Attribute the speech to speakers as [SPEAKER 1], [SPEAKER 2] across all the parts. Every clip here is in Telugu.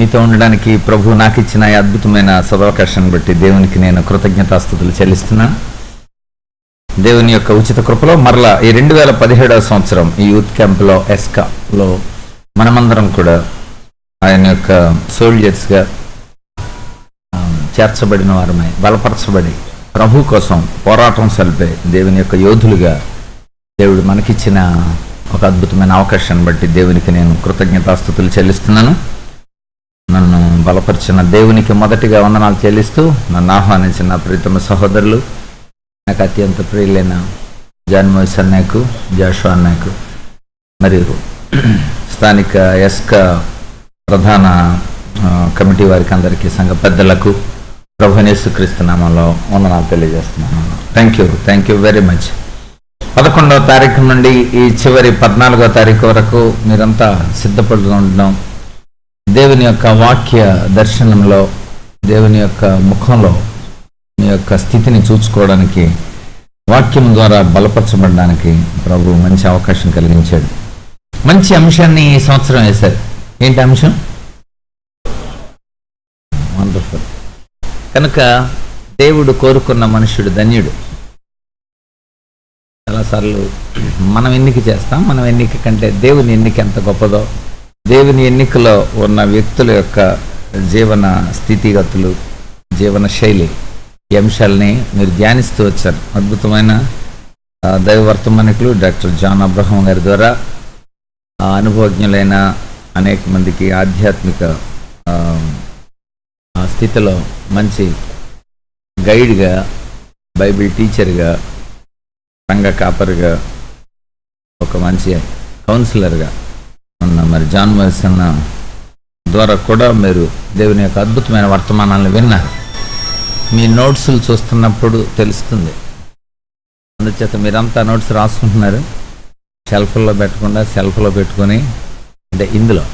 [SPEAKER 1] మీతో ఉండడానికి ప్రభు నాకు ఇచ్చిన ఈ అద్భుతమైన సదవకాశాన్ని బట్టి దేవునికి నేను కృతజ్ఞతాస్తుతులు చెల్లిస్తున్నాను. దేవుని యొక్క ఉచిత కృపలో మరలా ఈ 2017వ సంవత్సరం ఈ యూత్ క్యాంప్లో ఎస్కాలో మనమందరం కూడా ఆయన యొక్క సోల్జర్స్గా చేర్చబడిన వారమై బలపరచబడి ప్రభు కోసం పోరాటం సలిపే దేవుని యొక్క యోధులుగా దేవుడు మనకిచ్చిన ఒక అద్భుతమైన అవకాశాన్ని బట్టి దేవునికి నేను కృతజ్ఞతాస్తుతులు చెల్లిస్తున్నాను. నన్ను బలపరిచిన దేవునికి మొదటిగా వందనాలు చెల్లిస్తూ నన్ను ఆహ్వానించిన ప్రీతమ సహోదరులు, నాకు అత్యంత ప్రియులైన జాన్మోస్ అన్నయ్యకు, జాషువా అన్నయ్యకు, మరియు స్థానిక ఎస్కా ప్రధాన కమిటీ వారికి అందరికీ, సంఘ పెద్దలకు ప్రభువైన యేసుక్రీస్తు నామములో వందనాలు తెలియజేస్తున్నాను. Thank you very much. 11వ తారీఖు నుండి ఈ చివరి 14వ తారీఖు వరకు మీరంతా సిద్ధపడుతుండడం, దేవుని యొక్క వాక్య దర్శనంలో, దేవుని యొక్క ముఖంలో మీ యొక్క స్థితిని చూసుకోవడానికి, వాక్యం ద్వారా బలపరచబడడానికి ప్రభు మంచి అవకాశం కలిగించాడు. మంచి అంశాన్ని ఈ సంవత్సరం వేశారు. ఏంటి అంశం? వండర్ఫుల్. కనుక దేవుడు కోరుకున్న మనుష్యుడు ధన్యుడు. చాలాసార్లు మనం ఎన్నిక చేస్తాం. మనం ఎన్నిక కంటే దేవుని ఎన్నిక ఎంత గొప్పదో, దేవుని ఎన్నికలో ఉన్న వ్యక్తుల యొక్క జీవన స్థితిగతులు, జీవన శైలి, ఈ అంశాలని మీరు ధ్యానిస్తూ వచ్చారు. అద్భుతమైన దైవ వర్తమానికులు డాక్టర్ జాన్ అబ్రహం గారి ద్వారా అనుభవజ్ఞులైన అనేక మందికి ఆధ్యాత్మిక స్థితిలో మంచి గైడ్గా, బైబిల్ టీచర్గా, సంఘ కాపరిగా, ఒక మంచి కౌన్సిలర్గా ఉన్న మరి జాన్ మోస్ అన్న ద్వారా కూడా మీరు దేవుని యొక్క అద్భుతమైన వర్తమానాలను విన్నారు. మీ నోట్స్లు చూస్తున్నప్పుడు తెలుస్తుంది. అందుచేత మీరంతా నోట్స్ రాసుకుంటున్నారు. షెల్ఫ్లో పెట్టకుండా సెల్ఫ్లో పెట్టుకొని, అంటే ఇందులో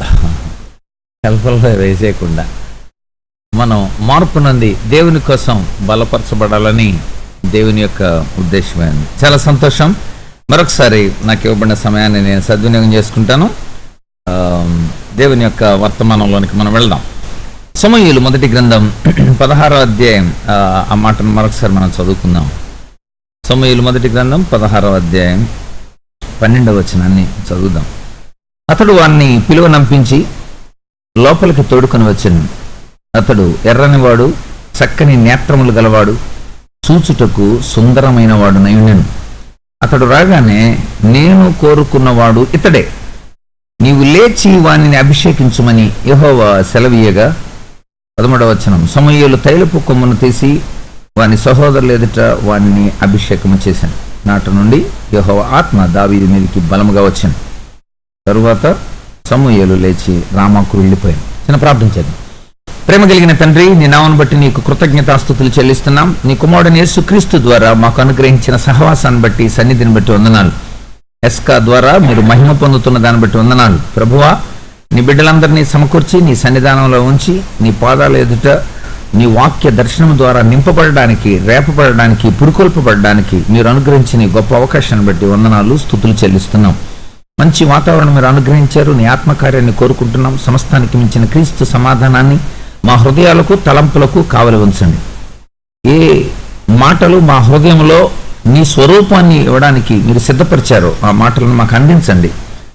[SPEAKER 1] షెల్ఫ్లో వేసేయకుండా మనం మార్పు నంది దేవుని కోసం బలపరచబడాలని దేవుని యొక్క ఉద్దేశమైంది. చాలా సంతోషం. మరొకసారి నాకు ఇవ్వబడిన సమయాన్ని నేను సద్వినియోగం చేసుకుంటాను. దేవుని యొక్క వర్తమానంలోనికి మనం వెళ్దాం. సమూయేలు మొదటి గ్రంథం 16వ అధ్యాయం, ఆ మాటను మరొకసారి మనం చదువుకుందాం. సమూయేలు మొదటి గ్రంథం 16వ అధ్యాయం 12వ వచనాన్ని చదువుదాం. అతడు వాణ్ణి పిలువనంపించి లోపలికి తోడుకొని వచ్చాను. అతడు ఎర్రనివాడు, చక్కని నేత్రములు గలవాడు, చూచుటకు సుందరమైన వాడు నయునెను. అతడు రాగానే, నేను కోరుకున్నవాడు ఇతడే, నీవు లేచి వానిని అభిషేకించుమని యెహోవా సెలవీయగా. 13వ వచనం. సమూయేలు తైలపు కొమ్మును తీసి వాని సహోదరులు ఎదుట వానిని అభిషేకము చేశాను. నాటి నుండి యెహోవా ఆత్మ దావీదు మీదకి బలముగా వచ్చాను. తరువాత సమూయేలు లేచి రామాకు వెళ్ళిపోయాను. చిన్న ప్రార్థన చేద్దాం. ప్రేమ కలిగిన తండ్రి, నీ నామమును బట్టి నీకు కృతజ్ఞతాస్తుతులు చెల్లిస్తున్నాం. నీ కుమారుడైన యేసుక్రీస్తు ద్వారా మాకు అనుగ్రహించిన సహవాసాన్ని బట్టి, సన్నిధిని బట్టి వందనాలు. ఎస్కా ద్వారా మీరు మహిమ పొందుతున్న దాన్ని బట్టి వందనాలు. ప్రభువా, నీ బిడ్డలందరినీ సమకూర్చి నీ సన్నిధానంలో ఉంచి, నీ పాదాల ఎదుట నీ వాక్య దర్శనం ద్వారా నింపబడడానికి, రేపబడడానికి, పురుకొల్పబడడానికి మీరు అనుగ్రహించిన గొప్ప అవకాశాన్ని బట్టి వందనాలు, స్తుతులు చెల్లిస్తున్నాం. మంచి వాతావరణం మీరు అనుగ్రహించారు. నీ ఆత్మకార్యాన్ని కోరుకుంటున్నాం. సమస్తానికి మించిన క్రీస్తు సమాధానాన్ని మా హృదయాలకు, తలంపులకు కావలి ఉంచండి. ఏ మాటలు మా హృదయంలో నీ స్వరూపాన్ని ఇవ్వడానికి మీరు సిద్ధపరిచారో ఆ మాటలను మాకు అందించండి.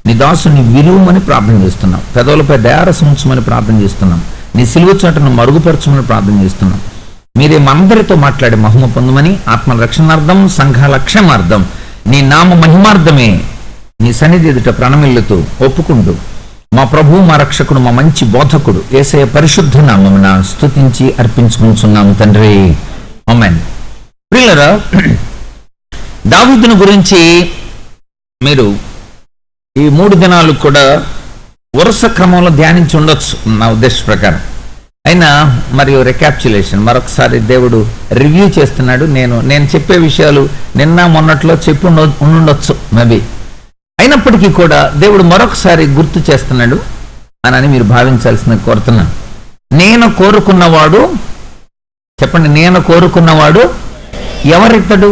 [SPEAKER 1] నీ దాసుని విలువమని ప్రార్థన చేస్తున్నాం. పెదవులపై దయారసం ఉంచమని ప్రార్థన చేస్తున్నాం. నీ సిలువ చాటును మరుగుపరచమని ప్రార్థన చేస్తున్నాం. మీరే మనందరితో మాట్లాడి మహిమ పొందమని, ఆత్మ రక్షణార్థం, సంఘాల క్షేమార్థం, నీ నామ మహిమార్థమే నీ సన్నిధి ఎదుట ప్రణమిల్లుతూ ఒప్పుకుంటూ, మా ప్రభు, మా రక్షకుడు, మా మంచి బోధకుడు యేసయ్య పరిశుద్ధ నామమున స్తుతించి అర్పించుకుంటున్నాము తండ్రి. ఆమేన్. ప్రియులారా, దావీదును గురించి మీరు ఈ 3 దినాలు కూడా వరుస క్రమంలో ధ్యానించి ఉండొచ్చు నా ఉద్దేశ ప్రకారం. అయినా మరియు రికాప్చులేషన్, మరొకసారి దేవుడు రివ్యూ చేస్తున్నాడు. నేను చెప్పే విషయాలు నిన్న మొన్నట్లో చెప్పి ఉండొచ్చు మేబీ. అయినప్పటికీ కూడా దేవుడు మరొకసారి గుర్తు చేస్తున్నాడు అని మీరు భావించాల్సిన కోరుతున్నాను. నేను కోరుకున్నవాడు, చెప్పండి, నేను కోరుకున్నవాడు ఎవరితడు?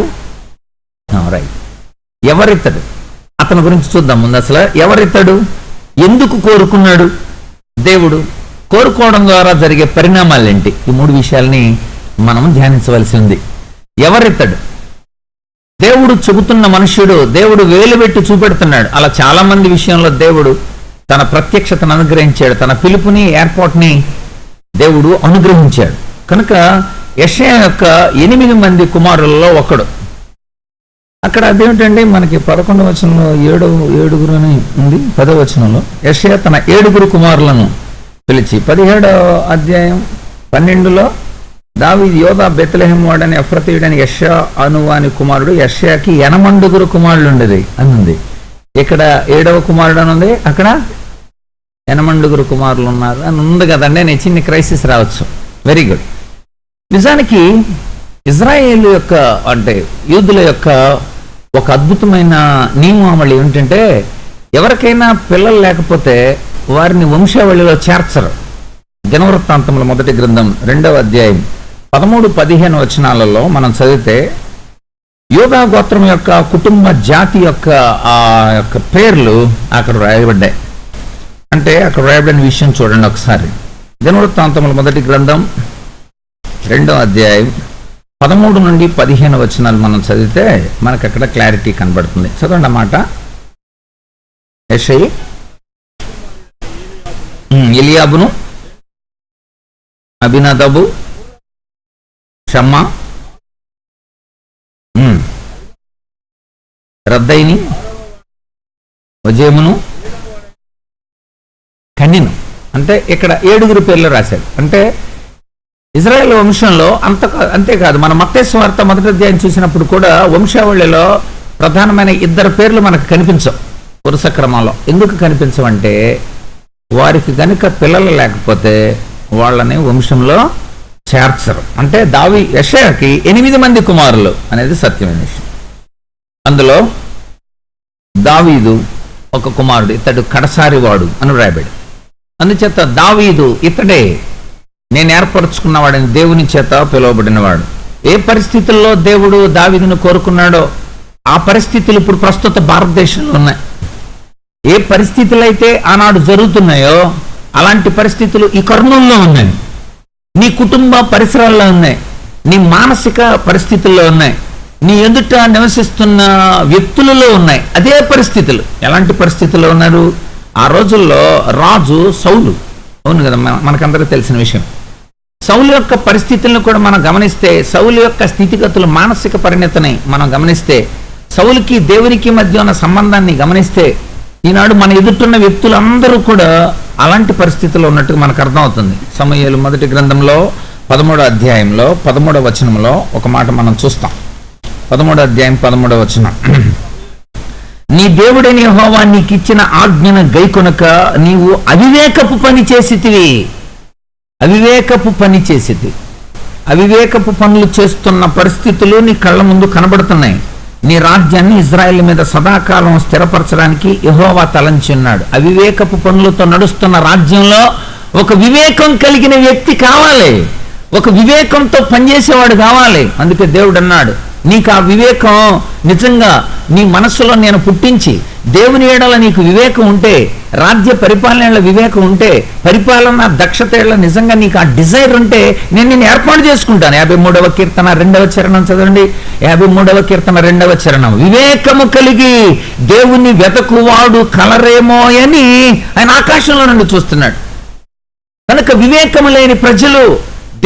[SPEAKER 1] రైట్, ఎవరితడు? అతని గురించి చూద్దాం ముందు. అసలు ఎవరితడు? ఎందుకు కోరుకున్నాడు దేవుడు? కోరుకోవడం ద్వారా జరిగే పరిణామాలు ఏంటి? ఈ 3 విషయాల్ని మనం ధ్యానించవలసి ఉంది. ఎవరితడు? దేవుడు చెబుతున్న మనుష్యుడు, దేవుడు వేలు పెట్టి చూపెడుతున్నాడు. అలా చాలా మంది విషయంలో దేవుడు తన ప్రత్యక్షతను అనుగ్రహించాడు, తన పిలుపుని ఏర్పాటుని దేవుడు అనుగ్రహించాడు. కనుక యెషయా యొక్క 8 మంది కుమారులలో ఒకడు. అక్కడ అదేమిటండి, మనకి 11వ వచనంలో ఏడుగురు అని ఉంది. 10వ వచనంలో యెషయా తన 7 కుమారులను పిలిచి, 17వ అధ్యాయం 12లో దావీదు యోధా బెత్లెహేం వాడని ఎఫ్రతీయుడని యెషయా అనువాని కుమారుడు. యెషయాకి 8 కుమారులు ఉండేది అని ఉంది. ఇక్కడ 7వ కుమారుడు అని ఉంది, అక్కడ 8 కుమారులు ఉన్నారు అని ఉంది కదండి. నేను చిన్న క్రైసిస్ రావచ్చు. Very good. నిజానికి ఇజ్రాయేల్ యొక్క అంటే యూదుల యొక్క ఒక అద్భుతమైన నియమావళి ఏమిటంటే, ఎవరికైనా పిల్లలు లేకపోతే వారిని వంశావళిలో చేర్చరు. దినవృత్తాంతముల 1వ గ్రంథం 2వ అధ్యాయం 13-15 వచనాలలో మనం చదివితే యూదా గోత్రం యొక్క కుటుంబ జాతి యొక్క ఆ యొక్క పేర్లు అక్కడ రాయబడ్డాయి. అంటే అక్కడ రాయబడిన విషయం చూడండి ఒకసారి. దినవృత్తాంతముల 1వ గ్రంథం 2వ అధ్యాయం 13-15 వచనాలు మనం చదివితే మనకు అక్కడ క్లారిటీ కనబడుతుంది. చదవండి అన్నమాట. యెషయి ఎలియాబును, అబినదబు, షమ్మా, రద్దయిని, వజేమును, కన్యను. అంటే ఇక్కడ 7 పేర్లు రాశాడు. అంటే ఇజ్రాయెల్ వంశంలో అంతేకాదు, మన మత్తయి సువార్త 1వ అధ్యాయం చూసినప్పుడు కూడా వంశావళిలో ప్రధానమైన 2 పేర్లు మనకు కనిపించవు వరుస క్రమంలో. ఎందుకు కనిపించవంటే వారికి కనుక పిల్లలు లేకపోతే వాళ్ళని వంశంలో చేర్చరు. అంటే యెషయాకి 8 మంది కుమారులు అనేది సత్యమైన విషయం. అందులో దావీదు ఒక కుమారుడు, ఇతడు కడసారి వాడు అని రాయబడి. అందుచేత దావీదు ఇతడే నేను ఏర్పరచుకున్నవాడని దేవుని చేత పిలువబడినవాడు. ఏ పరిస్థితుల్లో దేవుడు దావీదును కోరుకున్నాడో ఆ పరిస్థితులు ఇప్పుడు ప్రస్తుత భారతదేశంలో ఉన్నాయి. ఏ పరిస్థితులు అయితే ఆనాడు జరుగుతున్నాయో అలాంటి పరిస్థితులు ఈ కర్నూలులో ఉన్నాయి, నీ కుటుంబ పరిసరాల్లో ఉన్నాయి, నీ మానసిక పరిస్థితుల్లో ఉన్నాయి, నీ ఎదుట నివసిస్తున్న వ్యక్తులలో ఉన్నాయి. అదే పరిస్థితులు. ఎలాంటి పరిస్థితుల్లో ఉన్నారు? ఆ రోజుల్లో రాజు సౌలు, అవును కదా, మనకందరికీ తెలిసిన విషయం. సౌలు యొక్క పరిస్థితులను కూడా మనం గమనిస్తే, సౌలు యొక్క స్థితిగతులు, మానసిక పరిణతిని మనం గమనిస్తే, సౌలుకి దేవునికి మధ్య ఉన్న సంబంధాన్ని గమనిస్తే, ఈనాడు మన ఎదుటిన్న వ్యక్తులందరూ కూడా అలాంటి పరిస్థితుల్లో ఉన్నట్టు మనకు అర్థమవుతుంది. సమూయేలు 1వ గ్రంథంలో 13వ అధ్యాయంలో 13వ వచనంలో ఒక మాట మనం చూస్తాం. 13వ అధ్యాయం 13వ వచనం. నీ దేవుడైన యెహోవా నీకిచ్చిన ఆజ్ఞను గైకొనక నీవు అవివేకపు పని చేసితివి. అవివేకపు పని చేసితివి. అవివేకపు పనులు చేస్తున్న పరిస్థితులు నీ కళ్ళ ముందు కనబడుతున్నాయి. నీ రాజ్యాన్ని ఇజ్రాయెల్ మీద సదాకాలం స్థిరపరచడానికి యెహోవా తలంచి ఉన్నాడు. అవివేకపు పనులతో నడుస్తున్న రాజ్యంలో ఒక వివేకం కలిగిన వ్యక్తి కావాలి, ఒక వివేకంతో పనిచేసేవాడు కావాలి. అందుకే దేవుడు అన్నాడు, నీకు ఆ వివేకం నిజంగా నీ మనస్సులో నేను పుట్టించి, దేవుని ఏడల నీకు వివేకం ఉంటే, రాజ్య పరిపాలన వివేకం ఉంటే, పరిపాలన దక్షత నిజంగా నీకు ఆ డిజైర్ ఉంటే నేను నిన్ను ఏర్పాటు చేసుకుంటాను. 53వ కీర్తన 2వ చరణం చదవండి. 53వ కీర్తన 2వ చరణం. వివేకము కలిగి దేవుని వెతకువాడు కలరేమో అని ఆయన ఆకాశంలో నుండి చూస్తున్నాడు. కనుక వివేకము లేని ప్రజలు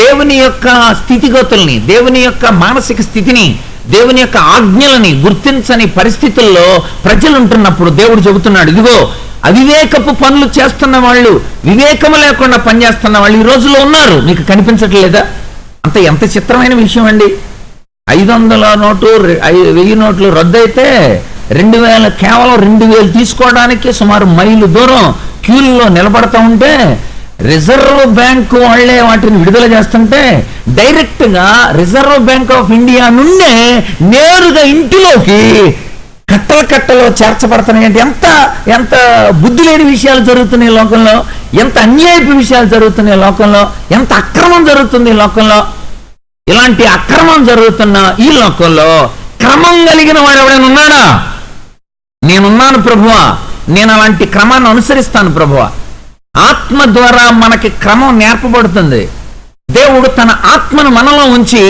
[SPEAKER 1] దేవుని యొక్క స్థితిగతుల్ని, దేవుని యొక్క మానసిక స్థితిని, దేవుని యొక్క ఆజ్ఞలని గుర్తించని పరిస్థితుల్లో ప్రజలు ఉంటున్నప్పుడు దేవుడు చెబుతున్నాడు, ఇదిగో అవివేకపు పనులు చేస్తున్న వాళ్ళు, వివేకము లేకుండా పనిచేస్తున్న వాళ్ళు ఈ రోజుల్లో ఉన్నారు. మీకు కనిపించట్లేదా? ఎంత చిత్రమైన విషయం అండి. 500 నోటు 1000 నోట్లు రద్దు అయితే 2000, కేవలం 2000 తీసుకోవడానికి సుమారు మైలు దూరం క్యూల్లో నిలబడతా ఉంటే, రిజర్వ్ బ్యాంక్ వాళ్లే వాటిని విడుదల చేస్తుంటే డైరెక్ట్ గా రిజర్వ్ బ్యాంక్ ఆఫ్ ఇండియా నుండే నేరుగా ఇంటిలోకి కట్టలు చేర్చబడుతున్నాయి. ఎంత బుద్ధి లేని విషయాలు జరుగుతున్నాయి లోకంలో, ఎంత అన్యాయపు విషయాలు జరుగుతున్నాయి లోకంలో, ఎంత అక్రమం జరుగుతుంది లోకంలో. ఇలాంటి అక్రమం జరుగుతున్న ఈ లోకంలో క్రమం కలిగిన వాడు ఎవడైనా ఉన్నాడా? నేనున్నాను ప్రభువా, నేను అలాంటి క్రమాన్ని అనుసరిస్తాను ప్రభువా. ఆత్మ ద్వారా మనకి క్రమం నేర్పబడుతుంది. దేవుడు తన ఆత్మను మనలో ఉంచి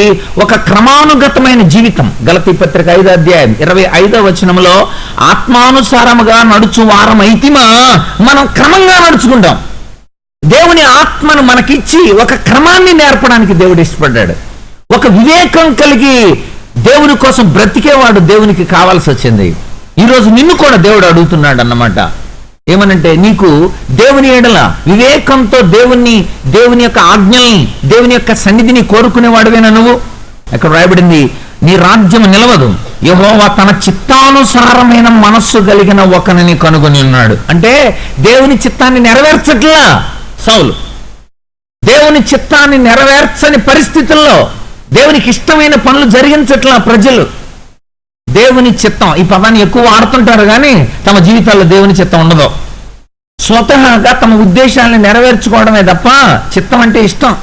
[SPEAKER 1] ఒక క్రమానుగతమైన జీవితం, గలతీ పత్రిక 5వ అధ్యాయం 25వ వచనంలో, ఆత్మానుసారముగా నడుచు వారమైతిమా, మనం క్రమంగా నడుచుకుంటాం. దేవుని ఆత్మను మనకిచ్చి ఒక క్రమాన్ని నేర్పడానికి దేవుడు ఇష్టపడ్డాడు. ఒక వివేకం కలిగి దేవుని కోసం బ్రతికేవాడు దేవునికి కావాల్సి వచ్చింది. ఈరోజు నిన్ను కూడా దేవుడు అడుగుతున్నాడు అన్నమాట. ఏమనంటే, నీకు దేవుని ఎడల వివేకంతో దేవుని యొక్క ఆజ్ఞల్ని, దేవుని యొక్క సన్నిధిని కోరుకునేవాడువేనా నువ్వు? అక్కడ రాయబడింది, నీ రాజ్యం నిలవదు, యెహోవా తన చిత్తానుసారమైన మనస్సు కలిగిన ఒకరిని కనుగొని ఉన్నాడు. అంటే దేవుని చిత్తాన్ని నెరవేర్చట్లా సౌలు. దేవుని చిత్తాన్ని నెరవేర్చని పరిస్థితుల్లో దేవునికి ఇష్టమైన పనులు జరిగించట్లా ప్రజలు. దేవుని చిత్తం, ఈ పదాన్ని ఎక్కువ వాడుతుంటారు కానీ తమ జీవితాల్లో దేవుని చిత్తం ఉండదు. స్వతహాగా తమ ఉద్దేశాలను నెరవేర్చుకోవడమే తప్ప చిత్తం అంటే ఇష్టం.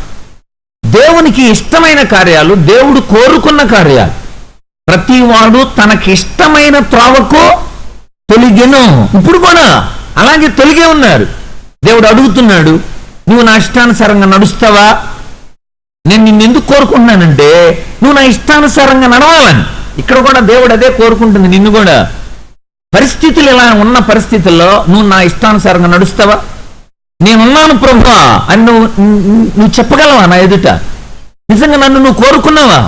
[SPEAKER 1] దేవునికి ఇష్టమైన కార్యాలు, దేవుడు కోరుకున్న కార్యాలు, ప్రతివాడు తనకి ఇష్టమైన త్రోవకు తొలిగెను. ఇప్పుడు కూడా అలాగే తొలిగే ఉన్నారు. దేవుడు అడుగుతున్నాడు, నువ్వు నా ఇష్టానుసారంగా నడుస్తావా? నేను నిన్ను ఎందుకు కోరుకుంటున్నానంటే నువ్వు నా ఇష్టానుసారంగా నడవాలని. ఇక్కడ కూడా దేవుడు అదే కోరుకుంటుంది నిన్ను కూడా. పరిస్థితులు ఇలా ఉన్న పరిస్థితుల్లో నువ్వు నా ఇష్టానుసారంగా నడుస్తావా? నేనున్నాను ప్రభువా అని నువ్వు చెప్పగలవా నా ఎదుట? నిజంగా నన్ను నువ్వు కోరుకున్నావా?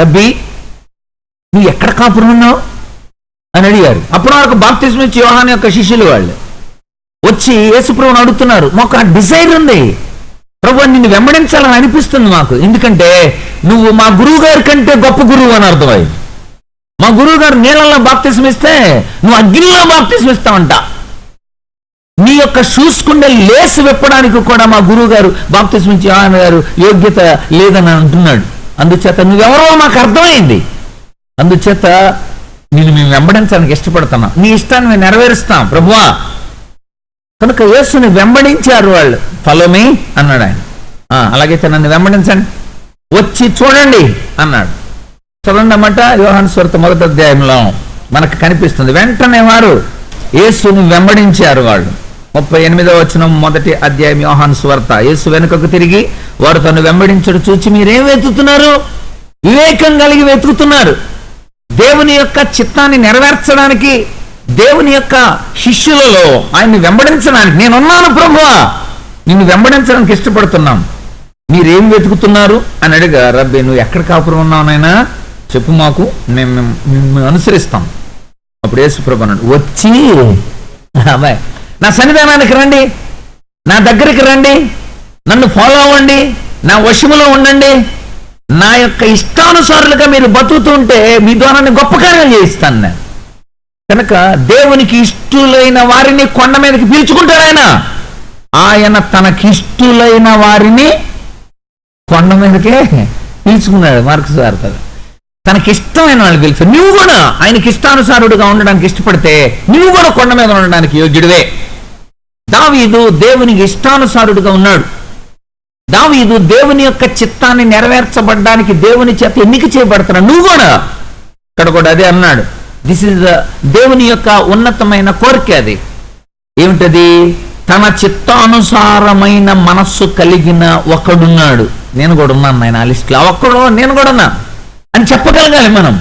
[SPEAKER 1] రబ్బీ, నువ్వు ఎక్కడ కాపురం ఉన్నావు అని అడిగారు. అప్పుడు వరకు బాప్తిస్మం ఇచ్చి యోహాను యొక్క శిష్యులు వాళ్ళు వచ్చి యేసుప్రభుని అడుగుతున్నారు, మాకు ఆ డిజైర్ ఉంది ప్రభు, నిన్ను వెంబడించాలని అనిపిస్తుంది మాకు. ఎందుకంటే నువ్వు మా గురువు గారి కంటే గొప్ప గురువు అని అర్థమైంది. మా గురువు గారు నీళ్ళల్లో బాప్తిస్మం ఇస్తే నువ్వు అగ్నిలో బాప్తిస్మం ఇస్తావంట. నీ యొక్క షూస్ కుండే లేసు విప్పడానికి కూడా మా గురువు గారు బాప్తిస్మం ఇచ్చి యోహాను గారు యోగ్యత లేదని అంటున్నాడు. అందుచేత నువ్వెవరో మాకు అర్థమైంది. అందుచేత నేను మేము వెంబడించడానికి ఇష్టపడుతున్నాం, నీ ఇష్టాన్ని మేము నెరవేరుస్తాం ప్రభువా. కనుక యేసుని వెంబడించారు వాళ్ళు. ఫాలో మీ అన్నాడు ఆయన. అలాగైతే నన్ను వెంబడించండి, వచ్చి చూడండి అన్నాడు. చూడండి అన్నమాట. యోహాను సువార్త 1వ అధ్యాయంలో మనకు కనిపిస్తుంది. వెంటనే వారు యేసుని వెంబడించారు. వాళ్ళు 38వ వచనం 1వ అధ్యాయం యోహాను సువార్త. యేసు వెనుకకు తిరిగి వారు తను వెంబడించడం చూచి, మీరేం వెతుకుతున్నారు? వివేకం కలిగి వెతుకుతున్నారు. దేవుని యొక్క చిత్తాన్ని నెరవేర్చడానికి, దేవుని యొక్క శిష్యులలో ఆయన్ని వెంబడించడానికి, నేనున్నాను ప్రభువా, నిన్ను వెంబడించడానికి ఇష్టపడుతున్నాం, మీరేం వెతుకుతున్నారు అని అడిగా. రబ్బీ, నువ్వు ఎక్కడ కాపురం ఉన్నావు నాయనా, చెప్పు మాకు, మేము అనుసరిస్తాం. అప్పుడు యేసు ప్రభు అన్నాడు, వచ్చి అబ్బాయి నా సన్నిధానానికి రండి, నా దగ్గరికి రండి, నన్ను ఫాలో అవ్వండి, నా వశములో ఉండండి. నా యొక్క ఇష్టానుసారులుగా మీరు బతుకుతుంటే మీ ద్వారా నేను గొప్ప కార్యాలు చేయిస్తాను నేను. కనుక దేవునికి ఇష్టలైన వారిని కొండ మీదకి పిలుచుకుంటాడు ఆయన. ఆయన తనకిష్టులైన వారిని కొండ మీదకే పిలుచుకున్నాడు. మార్కు సువార్త తనకిష్టమైన వాళ్ళు పిలిచాడు. నువ్వు కూడా ఆయనకి ఇష్టానుసారుడుగా ఉండడానికి ఇష్టపడితే నువ్వు కూడా కొండ మీద ఉండడానికి యోగ్యుడివే. దావీదు దేవునికి ఇష్టానుసారుడుగా ఉన్నాడు. దావీదు దేవుని యొక్క చిత్తాన్ని నెరవేర్చబడ్డానికి దేవుని చేత ఎన్నిక చేయబడుతున్నాడు. నువ్వు కూడా ఇక్కడ కూడా అదే అన్నాడు. దిస్ ఇస్ దేవుని యొక్క ఉన్నతమైన కోరిక. అది ఏమిటది? తన చిత్తానుసారమైన మనస్సు కలిగిన ఒకడున్నాడు. నేను కూడా ఉన్నాను ఆయన ఆ లిస్టులో. ఒక్కడు నేను కూడా ఉన్నా అని చెప్పగలగాలి మనం.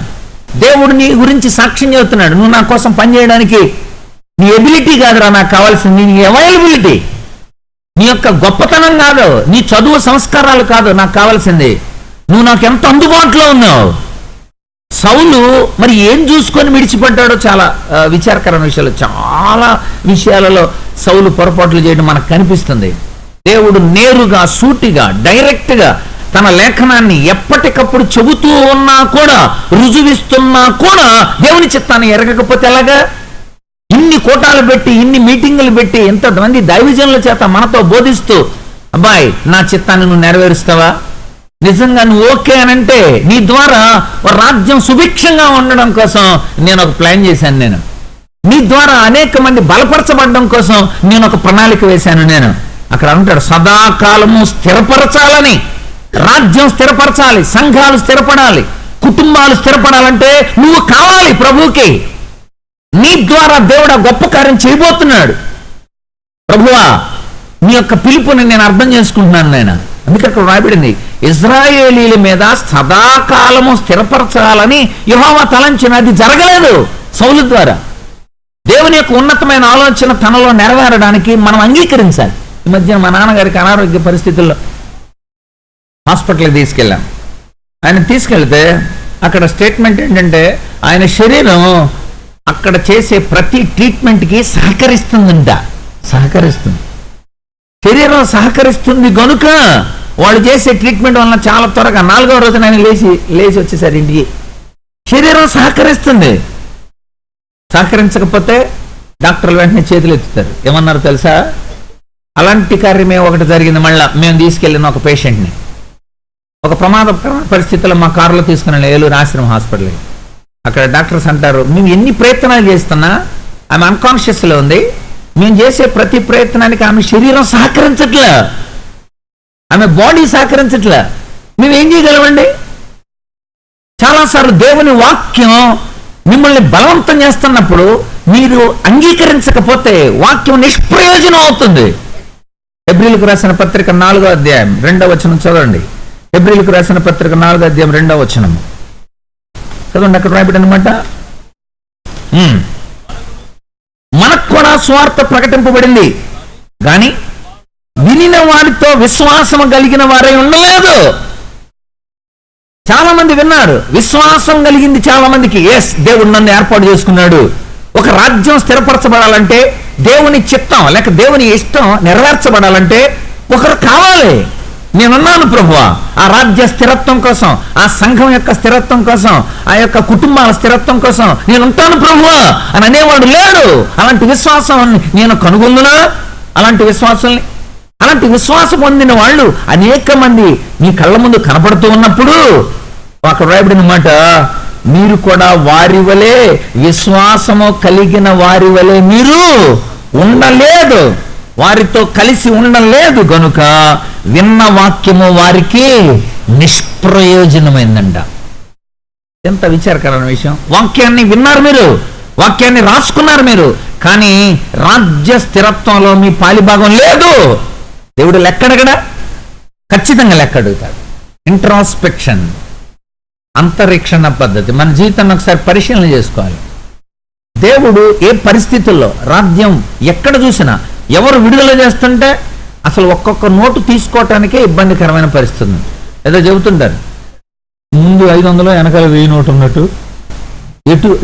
[SPEAKER 1] దేవుడు నీ గురించి సాక్ష్యం చెబుతున్నాడు. నువ్వు నా కోసం పనిచేయడానికి నీ ఎబిలిటీ కాదురా నాకు కావాల్సింది, నీ అవైలబిలిటీ, నీ యొక్క గొప్పతనం కాదు, నీ చదువు సంస్కారాలు కాదు నాకు కావాల్సింది, నువ్వు నాకు ఎంత అందుబాటులో ఉన్నావు. సౌలు మరి ఏం చూసుకొని విడిచిపడ్డాడో చాలా విచారకరమైన విషయాలు, చాలా విషయాలలో సౌలు పొరపాట్లు చేయడం మనకు కనిపిస్తుంది. దేవుడు నేరుగా, సూటిగా, డైరెక్ట్గా తన లేఖనాన్ని ఎప్పటికప్పుడు చెబుతూ ఉన్నా కూడా, రుజువిస్తున్నా కూడా దేవుని చిత్తాన్ని ఎరగకపోతే ఎలాగా? ఇన్ని కోటాలు పెట్టి, ఇన్ని మీటింగులు పెట్టి, ఎంతమంది దైవజనుల చేత మనతో బోధిస్తూ, అబ్బాయి నా చిత్తాన్ని నువ్వు నెరవేరుస్తావా? నిజంగా నువ్వు ఓకే అనంటే నీ ద్వారా రాజ్యం సుభిక్షంగా ఉండడం కోసం నేను ఒక ప్లాన్ చేశాను. నేను నీ ద్వారా అనేక మంది బలపరచబడడం కోసం నేను ఒక ప్రణాళిక వేశాను. నేను అక్కడ అంటాడు, సదాకాలము స్థిరపరచాలని, రాజ్యం స్థిరపరచాలి, సంఘాలు స్థిరపడాలి, కుటుంబాలు స్థిరపడాలంటే నువ్వు కావాలి ప్రభువుకి. నీ ద్వారా దేవుడు గొప్ప కార్యం చేయబోతున్నాడు. ప్రభువా నీ యొక్క పిలుపుని నేను అర్థం చేసుకుంటున్నాను నాయన. అందుకే అక్కడ రాయబడింది, ఇజ్రాయేలీల మీద సదాకాలము స్థిరపరచాలని యెహోవా తలంచిన. అది జరగలేదు సౌలు ద్వారా. దేవుని యొక్క ఉన్నతమైన ఆలోచన తనలో నెరవేరడానికి మనం అంగీకరించాలి. ఈ మధ్య మా నాన్నగారికి అనారోగ్య పరిస్థితుల్లో హాస్పిటల్కి తీసుకెళ్ళాం. ఆయన తీసుకెళ్తే అక్కడ స్టేట్మెంట్ ఏంటంటే ఆయన శరీరం అక్కడ చేసే ప్రతి ట్రీట్మెంట్కి సహకరిస్తుందంట. సహకరిస్తుంది, శరీరం సహకరిస్తుంది గనుక వాళ్ళు చేసే ట్రీట్మెంట్ వలన చాలా త్వరగా 4వ రోజున ఆయన లేచి వచ్చేసారు ఇంటికి. శరీరం సహకరిస్తుంది. సహకరించకపోతే డాక్టర్లు వెంటనే చేతులు ఎత్తుతారు. ఏమన్నారు తెలుసా? అలాంటి కార్యమే ఒకటి జరిగింది. మళ్ళీ మేము తీసుకెళ్ళిన ఒక పేషెంట్ని ఒక ప్రమాదకరమైన పరిస్థితుల్లో మా కారులో తీసుకుని ఏలూరు ఆశ్రమ హాస్పిటల్కి. అక్కడ డాక్టర్స్ అంటారు, మేము ఎన్ని ప్రయత్నాలు చేస్తున్నా ఆమె అన్కాన్షియస్లో ఉంది. మేము చేసే ప్రతి ప్రయత్నానికి ఆమె శరీరం సహకరించట్లే, ఆమె బాడీ సహకరించట్లే. మేమేం చేయగలమండి? చాలాసార్లు దేవుని వాక్యం మిమ్మల్ని బలవంతం చేస్తున్నప్పుడు మీరు అంగీకరించకపోతే వాక్యం నిష్ప్రయోజనం అవుతుంది. హెబ్రీయులకు రాసిన పత్రిక 4వ అధ్యాయం 2వ వచనం చదవండి. హెబ్రీయులకు రాసిన పత్రిక 4వ అధ్యాయం 2వ వచనం చదవండి. అక్కడ రాయబడి అనమాట, మనకు కూడా స్వార్థ ప్రకటింపబడింది కానీ వినిన వారితో విశ్వాసం కలిగిన వారై ఉండలేదు. చాలా మంది విన్నారు, విశ్వాసం కలిగింది చాలా మందికి. ఎస్, దేవుడు నన్ను ఏర్పాటు చేసుకున్నాడు. ఒక రాజ్యం స్థిరపరచబడాలంటే, దేవుని చిత్తం లేక దేవుని ఇష్టం నెరవేర్చబడాలంటే ఒకరు కావాలి. నేనున్నాను ప్రభువా ఆ రాజ్య స్థిరత్వం కోసం, ఆ సంఘం యొక్క స్థిరత్వం కోసం, ఆ యొక్క కుటుంబాల స్థిరత్వం కోసం నేనుంటాను ప్రభువా అని అనేవాడు లేడు. అలాంటి విశ్వాసం నేను కనుగొందునా? అలాంటి విశ్వాసం పొందిన వాళ్ళు అనేక మంది మీ కళ్ళ ముందు కనపడుతూ ఉన్నప్పుడు అక్కడ రాయబడిన మాట, మీరు కూడా వారి వలె విశ్వాసము కలిగిన వారి వలె మీరు ఉండలేదు, వారితో కలిసి ఉండలేదు గనుక విన్న వాక్యము వారికి నిష్ప్రయోజనమైందంట. ఎంత విచారకరమైన విషయం. వాక్యాన్ని విన్నారు మీరు, వాక్యాన్ని రాసుకున్నారు మీరు, కానీ రాజ్య స్థిరత్వంలో మీ పాలిభాగం లేదు. దేవుడు లెక్కడగడా? ఖచ్చితంగా లెక్క అడుగుతాడు. ఇంట్రాస్పెక్షన్, అంతరీక్షణ పద్ధతి. మన జీవితాన్ని ఒకసారి పరిశీలన చేసుకోవాలి. దేవుడు ఏ పరిస్థితుల్లో, రాజ్యం ఎక్కడ చూసినా, ఎవరు విడుదల చేస్తుంటే అసలు ఒక్కొక్క నోటు తీసుకోవటానికే ఇబ్బందికరమైన పరిస్థితి. ఏదో చెబుతుంటారు, ముందు 500 వెనకాల 1000 నోటు ఉన్నట్టు.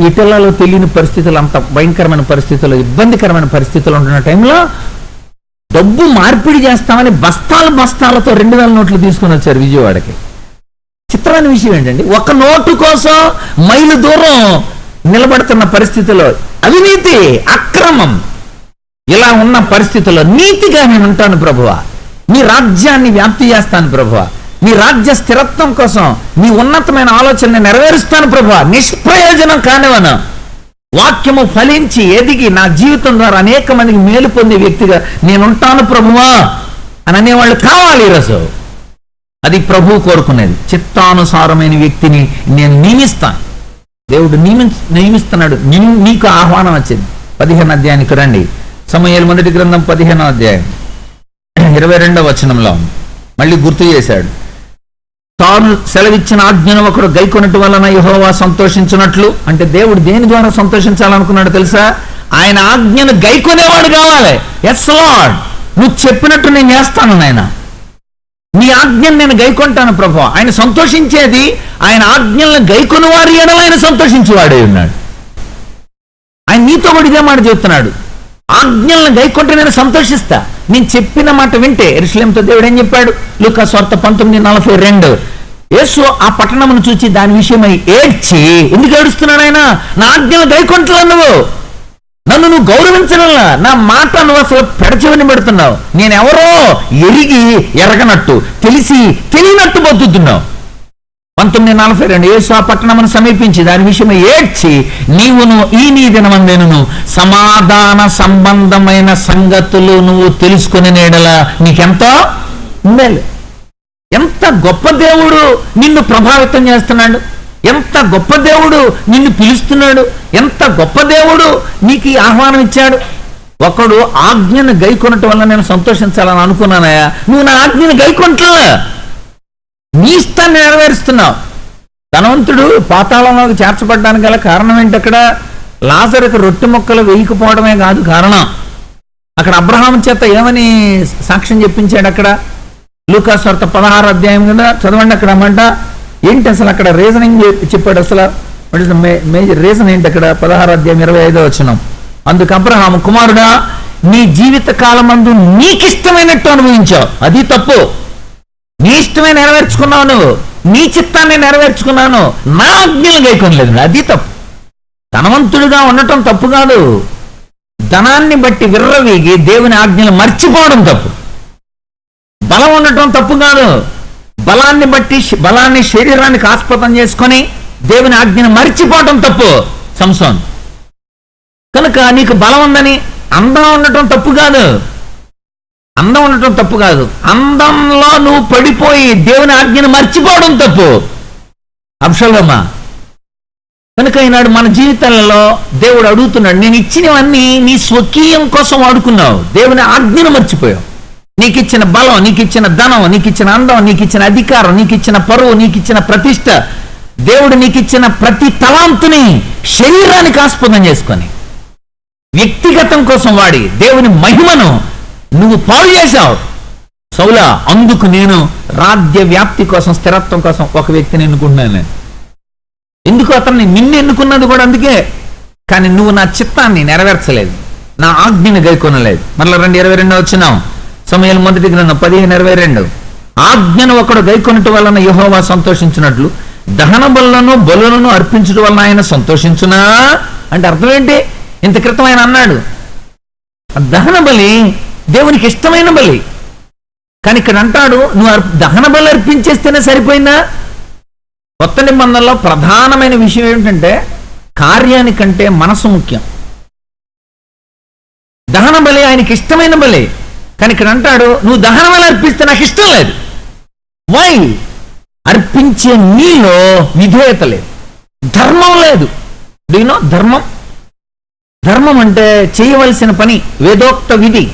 [SPEAKER 1] ఇటలలో తెలియని పరిస్థితులు, అంత భయంకరమైన పరిస్థితుల్లో, ఇబ్బందికరమైన పరిస్థితులు ఉంటున్న టైంలో డబ్బు మార్పిడి చేస్తామని బస్తాలతో 2000 నోట్లు తీసుకుని వచ్చారు విజయవాడకి. చిత్రమైన విషయం ఏంటండి, ఒక నోటు కోసం మైలు దూరం నిలబడుతున్న పరిస్థితిలో అవినీతి, అక్రమం, ఇలా ఉన్న పరిస్థితుల్లో నీతిగా నేను ఉంటాను ప్రభువా, నీ రాజ్యాన్ని వ్యాప్తి చేస్తాను ప్రభువా, నీ రాజ్య స్థిరత్వం కోసం నీ ఉన్నతమైన ఆలోచనని నెరవేరుస్తాను ప్రభువా, నిష్ప్రయోజనం కానివను వాక్యము ఫలించి ఎదిగి నా జీవితం ద్వారా అనేక మందికి మేలు పొందే వ్యక్తిగా నేనుంటాను ప్రభువా అని అనేవాళ్ళు కావాలి ఈరోజు. అది ప్రభువు కోరుకునేది. చిత్తానుసారమైన వ్యక్తిని నేను నియమిస్తాను. దేవుడు నియమిస్తున్నాడు. నీకు ఆహ్వానం వచ్చింది. 15వ అధ్యాయానికి రండి. సమూయేలు మొదటి గ్రంథం 15వ అధ్యాయం 22వ వచనంలో మళ్ళీ గుర్తు చేశాడు. తాను సెలవిచ్చిన ఆజ్ఞను ఒకడు గైకొనటం వలన యెహోవా సంతోషించినట్లు. అంటే దేవుడు దేని ద్వారా సంతోషించాలనుకున్నాడు తెలుసా? ఆయన ఆజ్ఞను గైకొనేవాడు కావాలి. ఎస్ లార్డ్, నువ్వు చెప్పినట్టు నేను చేస్తాను నాయన, నీ ఆజ్ఞను నేను గైకొంటాను ప్రభువా. ఆయన సంతోషించేది ఆయన ఆజ్ఞలను గైకొని వారి ఎడల ఆయన సంతోషించేవాడే ఉన్నాడు. ఆయన నీతో కూడా ఇదే మాట చెప్తున్నాడు, ఆజ్ఞలను గైకొంటే నేను సంతోషిస్తా. నేను చెప్పిన మాట వింటే. యెరూషలేముతో దేవుడు ఏం చెప్పాడు? లూకా సువార్త 19:42. యేసు ఆ పట్టణమును చూచి దాని విషయమై ఏడ్చి, ఎందుకు ఏడుస్తున్నాడు ఆయన? నా ఆజ్ఞలు గైకొంటలా, నన్ను నువ్వు గౌరవించడంలా, నా మాట నువ్వు అసలు పెడచెవిని పెడుతున్నావు, నేనెవరో ఎరగనట్టు తెలిసి తెలియనట్టు బతుకుతున్నావు. 19:42. యేసు ఆ పట్టణమును సమీపించి దాని విషయమై ఏడ్చి, నీవును ఈ నీ దినమందేను సమాధాన సంబంధమైన సంగతులు నువ్వు తెలుసుకునే నేడలా నీకెంతో మేలు. ఎంత గొప్ప దేవుడు నిన్ను ప్రభావితం చేస్తున్నాడు, ఎంత గొప్ప దేవుడు నిన్ను పిలుస్తున్నాడు, ఎంత గొప్ప దేవుడు నీకు ఈ ఆహ్వానం ఇచ్చాడు. ఒకడు ఆజ్ఞను గైకొనటం వల్ల నేను సంతోషించాలని అనుకున్నానయా, నువ్వు నా ఆజ్ఞను గైకొంటా, నీ ఇష్టాన్ని నెరవేరుస్తున్నావు. ధనవంతుడు పాతాళంలోకి చేర్చబడ్డానికి గల కారణం ఏంటి? అక్కడ లాజరుకు రొట్టె ముక్కలు వేయకపోవడమే కాదు కారణం. అక్కడ అబ్రహాము చేత ఏమని సాక్ష్యం చెప్పించాడు? అక్కడ లూకాసు వార్త 16వ అధ్యాయం కదా, చదవండి. అక్కడ అమ్మంట ఏంటి అసలు అక్కడ రీజనింగ్ చెప్పాడు. అసలు మేజర్ రీజన్ ఏంటి అక్కడ? 16వ అధ్యాయం 25వ వచనం. అందుకు అబ్రహాము, కుమారుడా, నీ జీవిత కాలమందు నీకిష్టమైనట్టు అనుభవించావు, అది తప్పు. నీ ఇష్టమే నెరవేర్చుకున్నావు, నువ్వు నీ చిత్తాన్ని నెరవేర్చుకున్నాను, నా ఆజ్ఞలు గైకొనలేదు, అది తప్పు. ధనవంతుడిగా ఉండటం తప్పు కాదు, ధనాన్ని బట్టి విర్రవీగి దేవుని ఆజ్ఞలు మర్చిపోవడం తప్పు. బలం ఉండటం తప్పు కాదు, బలాన్ని బట్టి బలాన్ని శరీరానికి ఆస్పదం చేసుకొని దేవుని ఆజ్ఞను మర్చిపోవటం తప్పు. సంసోన్ కనుక నీకు బలం ఉందని అందం ఉండటం తప్పు కాదు, అందం ఉండటం తప్పు కాదు, అందంలో నువ్వు పడిపోయి దేవుని ఆజ్ఞను మర్చిపోవడం తప్పు. అబ్షలోమా, కనుక ఈనాడు మన జీవితాలలో దేవుడు అడుగుతున్నాడు, నేను ఇచ్చినవన్నీ నీ స్వకీయం కోసం వాడుకున్నావు, దేవుని ఆజ్ఞను మర్చిపోయావు. నీకు ఇచ్చిన బలం, నీకు ఇచ్చిన ధనం, నీకు ఇచ్చిన అందం, నీకు ఇచ్చిన అధికారం, నీకు ఇచ్చిన పరువు, నీకు ఇచ్చిన ప్రతిష్ట, దేవుడు నీకు ఇచ్చిన ప్రతి తలాంతుని శరీరానికి ఆస్పదం చేసుకొని వ్యక్తిగతం కోసం వాడి దేవుని మహిమను నువ్వు పాడు చేశావు. సౌలా, అందుకు నేను రాజ్య వ్యాప్తి కోసం, స్థిరత్వం కోసం ఒక వ్యక్తిని ఎన్నుకుంటున్నాను. నేను ఎందుకు? అతన్ని నిన్ను ఎన్నుకున్నది కూడా అందుకే. కానీ నువ్వు నా చిత్తాన్ని నెరవేర్చలేదు, నా ఆజ్ఞని గైకొనలేదు. మరలా 22వ వచనం, సమూయేలు మొదటి గ్రంథం 15:22. ఆజ్ఞను ఒకడు గైకొనటం వలన యెహోవా సంతోషించినట్లు దహన బలులను అర్పించడం వలన ఆయన సంతోషించునా అంటే అర్థం ఏంటి? ఇంత క్రితం ఆయన అన్నాడు దహన బలి దేవునికి ఇష్టమైన బలి, కానీ ఇక్కడ అంటాడు నువ్వు దహన బలి అర్పించేస్తేనే సరిపోయిందా? కొత్త నిబంధనలో ప్రధానమైన విషయం ఏమిటంటే కార్యానికంటే మనసు ముఖ్యం. దహన బలి ఆయనకి ఇష్టమైన బలి, కానీ ఇక్కడ అంటాడు నువ్వు దహన బలి అర్పిస్తే నాకు ఇష్టం లేదు. వై? అర్పించే నీలో విధేయత లేదు, ధర్మం లేదు. డూనో ధర్మం? ధర్మం అంటే చేయవలసిన పని, వేదోక్త విధి.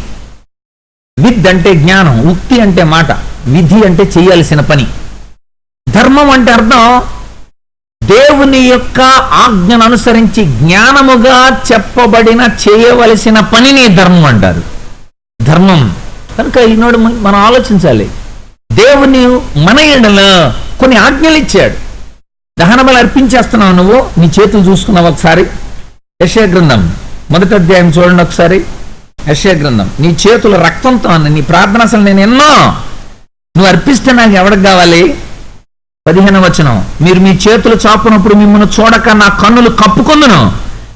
[SPEAKER 1] విద్ అంటే జ్ఞానం, ఉక్తి అంటే మాట, విధి అంటే చేయాల్సిన పని. ధర్మం అంటే అర్థం దేవుని యొక్క ఆజ్ఞను అనుసరించి జ్ఞానముగా చెప్పబడిన చేయవలసిన పనిని ధర్మం అంటారు. ధర్మం కనుక ఈనాడు మనం ఆలోచించాలి. దేవుని మన ఎడల కొన్ని ఆజ్ఞలు ఇచ్చాడు. దహన బలి అర్పించేస్తున్నావు, నువ్వు నీ చేతులు చూసుకున్నావు. ఒకసారి యెషయా గ్రంథం 1వ అధ్యాయం చూడండి. ఒకసారి యెషయా గ్రంథం, నీ చేతుల రక్తంతో అన్న నీ ప్రార్థన అసలు నేను ఎన్నో నువ్వు అర్పిస్తే నాకు ఎవరికి కావాలి? 15వ వచనం, మీరు మీ చేతులు చాపునప్పుడు మిమ్మల్ని చూడక నా కన్నులు కప్పుకొందును,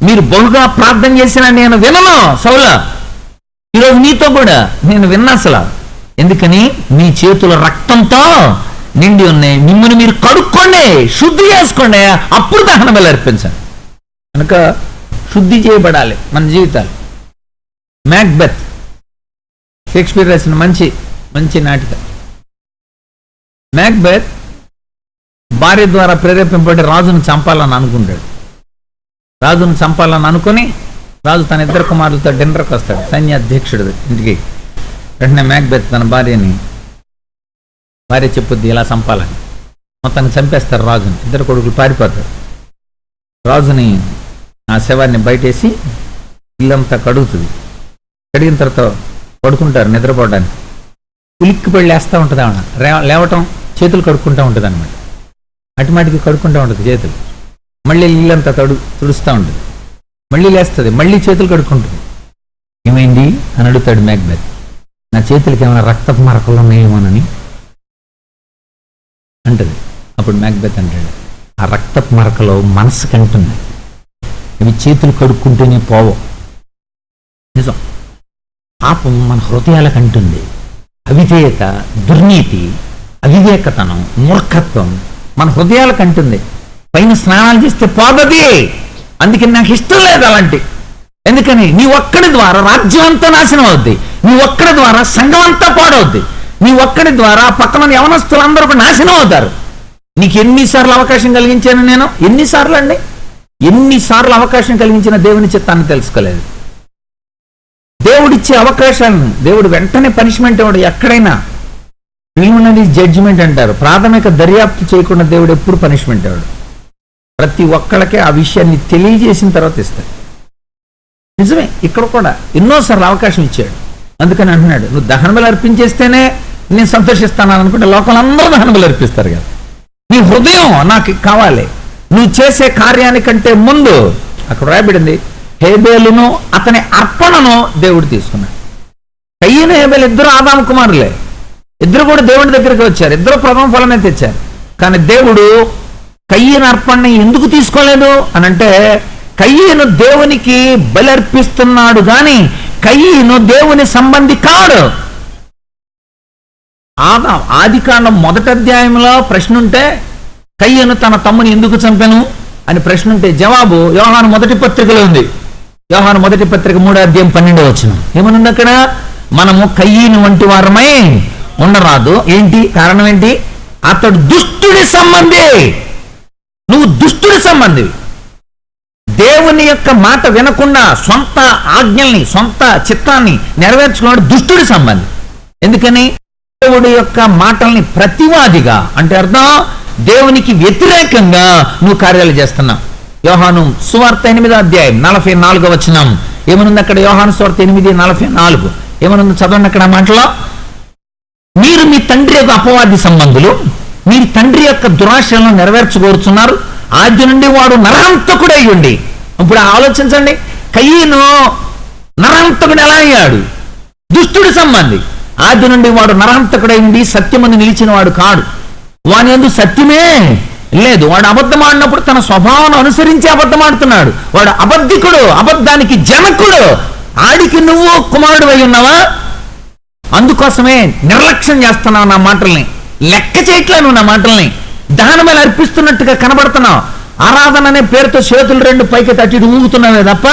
[SPEAKER 1] మీరు బహుగా ప్రార్థన చేసినా నేను వినను. సౌలా, ఈరోజు నీతో కూడా నేను విన్నా అసలు. ఎందుకని? మీ చేతుల రక్తంతో నిండి ఉన్నాయి, మిమ్మల్ని మీరు కడుక్కోండి, శుద్ధి చేసుకోండి, అప్పుడు దహన బలి అర్పించండి. కనుక శుద్ధి చేయబడాలి మన జీవితాలు. మ్యాక్బెత్, షేక్స్పియర్ రాసిన మంచి నాటిక. మ్యాక్బెత్ భార్య ద్వారా ప్రేరేపింపబడి రాజును చంపాలని అనుకుంటాడు. రాజును చంపాలని అనుకుని రాజు తన 2 కుమారులతో డిన్నర్కి వస్తాడు, సైన్యాధ్యక్షుడు ఇంటికి. వెంటనే మ్యాక్బెత్ తన భార్య చెప్పుద్ది ఇలా చంపాలని. మొత్తాన్ని చంపేస్తారు రాజుని. 2 కొడుకులు పారిపోతారు. రాజుని ఆ శవాన్ని బయటేసి ఇల్లంతా కడుగుతుంది. కడిగిన తర్వాత పడుకుంటారు నిద్రపోవడానికి. ఉలిక్కి పడి లేస్తూ ఉంటుంది ఆవిడ. లేవటం చేతులు కడుక్కుంటూ ఉంటుంది అనమాట. అటుమాటికి కడుక్కుంటూ ఉంటుంది చేతులు. మళ్ళీ ఇల్లంతా తుడుస్తూ ఉంటుంది. మళ్ళీ లేస్తుంది, మళ్ళీ చేతులు కడుక్కుంటుంది. ఏమైంది అని అడుగుతాడు మ్యాక్బెత్. నా చేతులకి ఏమైనా రక్తపు మరకలు ఉన్నాయేమోనని అంటది. అప్పుడు మ్యాక్బెత్ అంటాడు, ఆ రక్తపు మరకలు మనసుకి అంటుంది, ఇవి చేతులు కడుక్కుంటేనే పోవు. నిజం. పాపం మన హృదయాలకు అంటుంది. అవిధేయత, దుర్నీతి, అవివేకతనం, మూర్ఖత్వం మన హృదయాలకు అంటుంది. పైన స్నానాలు చేస్తే పోదది. అందుకే నాకు ఇష్టం లేదు అలాంటి. ఎందుకని? నీ ఒక్కడి ద్వారా రాజ్యం అంతా నాశనం అవుద్ది, నీ ఒక్కడి ద్వారా సంఘం అంతా పాడవుద్ది, నీ ఒక్కడి ద్వారా పక్కన యవనస్తులందరూ కూడా నాశనం అవుతారు. నీకు ఎన్నిసార్లు అవకాశం కలిగించాను నేను? ఎన్నిసార్లు అండి? ఎన్నిసార్లు అవకాశం కలిగించిన దేవుని చిత్తాన్ని తెలుసుకోలేదు. దేవుడిచ్చే అవకాశాలను దేవుడు వెంటనే పనిష్మెంట్ ఇవ్వడు. ఎక్కడైనా ప్రిలిమినరీ జడ్జిమెంట్ అంటారు, ప్రాథమిక దర్యాప్తు చేయకుండా దేవుడు ఎప్పుడు పనిష్మెంట్ ఇవ్వడు. ప్రతి ఒక్కళ్ళకే ఆ విషయాన్ని తెలియజేసిన తర్వాత ఇస్తాడు. నిజమే, ఇక్కడ కూడా ఎన్నోసార్లు అవకాశం ఇచ్చాడు. అందుకని అంటున్నాడు, నువ్వు దహన బలి అర్పించేస్తేనే నేను సంతోషిస్తాను అనుకుంటే లోకంలో అందరూ దహన బలి అర్పిస్తారు కదా. నీ హృదయం నాకు కావాలి. నువ్వు చేసే కార్యానికంటే ముందు అక్కడ రాయబడింది, హేబేలును అతని అర్పణను దేవుడు తీసుకున్నాడు. కయ్యను హేబేలు ఇద్దరు ఆదాము కుమారులే, ఇద్దరు కూడా దేవుడి దగ్గరికి వచ్చారు, ఇద్దరు ప్రథమ ఫలమే తెచ్చారు. కానీ దేవుడు కయ్యను అర్పణని ఎందుకు తీసుకోలేదు అని అంటే, కయ్యను దేవునికి బలి అర్పిస్తున్నాడు కానీ కయ్యను దేవుని సంబంధి కాడు. ఆదికాండం 1వ అధ్యాయంలో ప్రశ్న ఉంటే, కయ్యను తన తమ్ముని ఎందుకు చంపెను అని ప్రశ్న ఉంటే జవాబు యోహాను 1వ పత్రికలో ఉంది. యోహాను 1వ పత్రిక 3వ అధ్యాయం 12వ వచనం ఏమనుంది అక్కడ, మనము కయ్యను వంటి వారమై ఉండరాదు. ఏంటి కారణం ఏంటి? అతడు దుష్టుడి సంబంధి. నువ్వు దుష్టుడి సంబంధి. దేవుని యొక్క మాట వినకుండా సొంత ఆజ్ఞల్ని సొంత చిత్తాన్ని నెరవేర్చుకున్నాడు దుష్టుడి సంబంధి. ఎందుకని? దేవుడి యొక్క మాటల్ని ప్రతివాదిగా, అంటే అర్థం దేవునికి వ్యతిరేకంగా నువ్వు కార్యాలు చేస్తున్నావు. యోహాను సువార్త 8వ అధ్యాయం 44వ వచనం ఏమనుంది అక్కడ? యోహాను సువార్త 8:44 ఏమనుంది? చదవండి అక్కడ మాటలో, మీరు మీ తండ్రి యొక్క అపవాది సంబంధులు, మీరు తండ్రి యొక్క దురాశలను నెరవేర్చుకోరుచున్నారు. ఆది నుండి వాడు నరహంతకుడై ఉండి. ఇప్పుడు ఆలోచించండి, కయ్యను నరహంతకుడు ఎలా అయ్యాడు? దుష్టుడి సంబంధి. ఆది నుండి వాడు నరహంతకుడై ఉండి సత్యమందు నిలిచిన వాడు కాడు. వాని యందు సత్యమే లేదు. వాడు అబద్ధం ఆడినప్పుడు తన స్వభావాన్ని అనుసరించి అబద్ధం ఆడుతున్నాడు. వాడు అబద్ధికుడు, అబద్ధానికి జనకుడు. ఆడికి నువ్వు కుమారుడు అయి ఉన్నావా? అందుకోసమే నిర్లక్ష్యం చేస్తున్నావు నా మాటల్ని, లెక్క చేయట్లేదు నా మాటల్ని. దహనబలి అర్పిస్తున్నట్టుగా కనబడుతున్నావు. ఆరాధన అనే పేరుతో చేతులు 2 పైకి తట్టి ఊగుతున్నావే తప్ప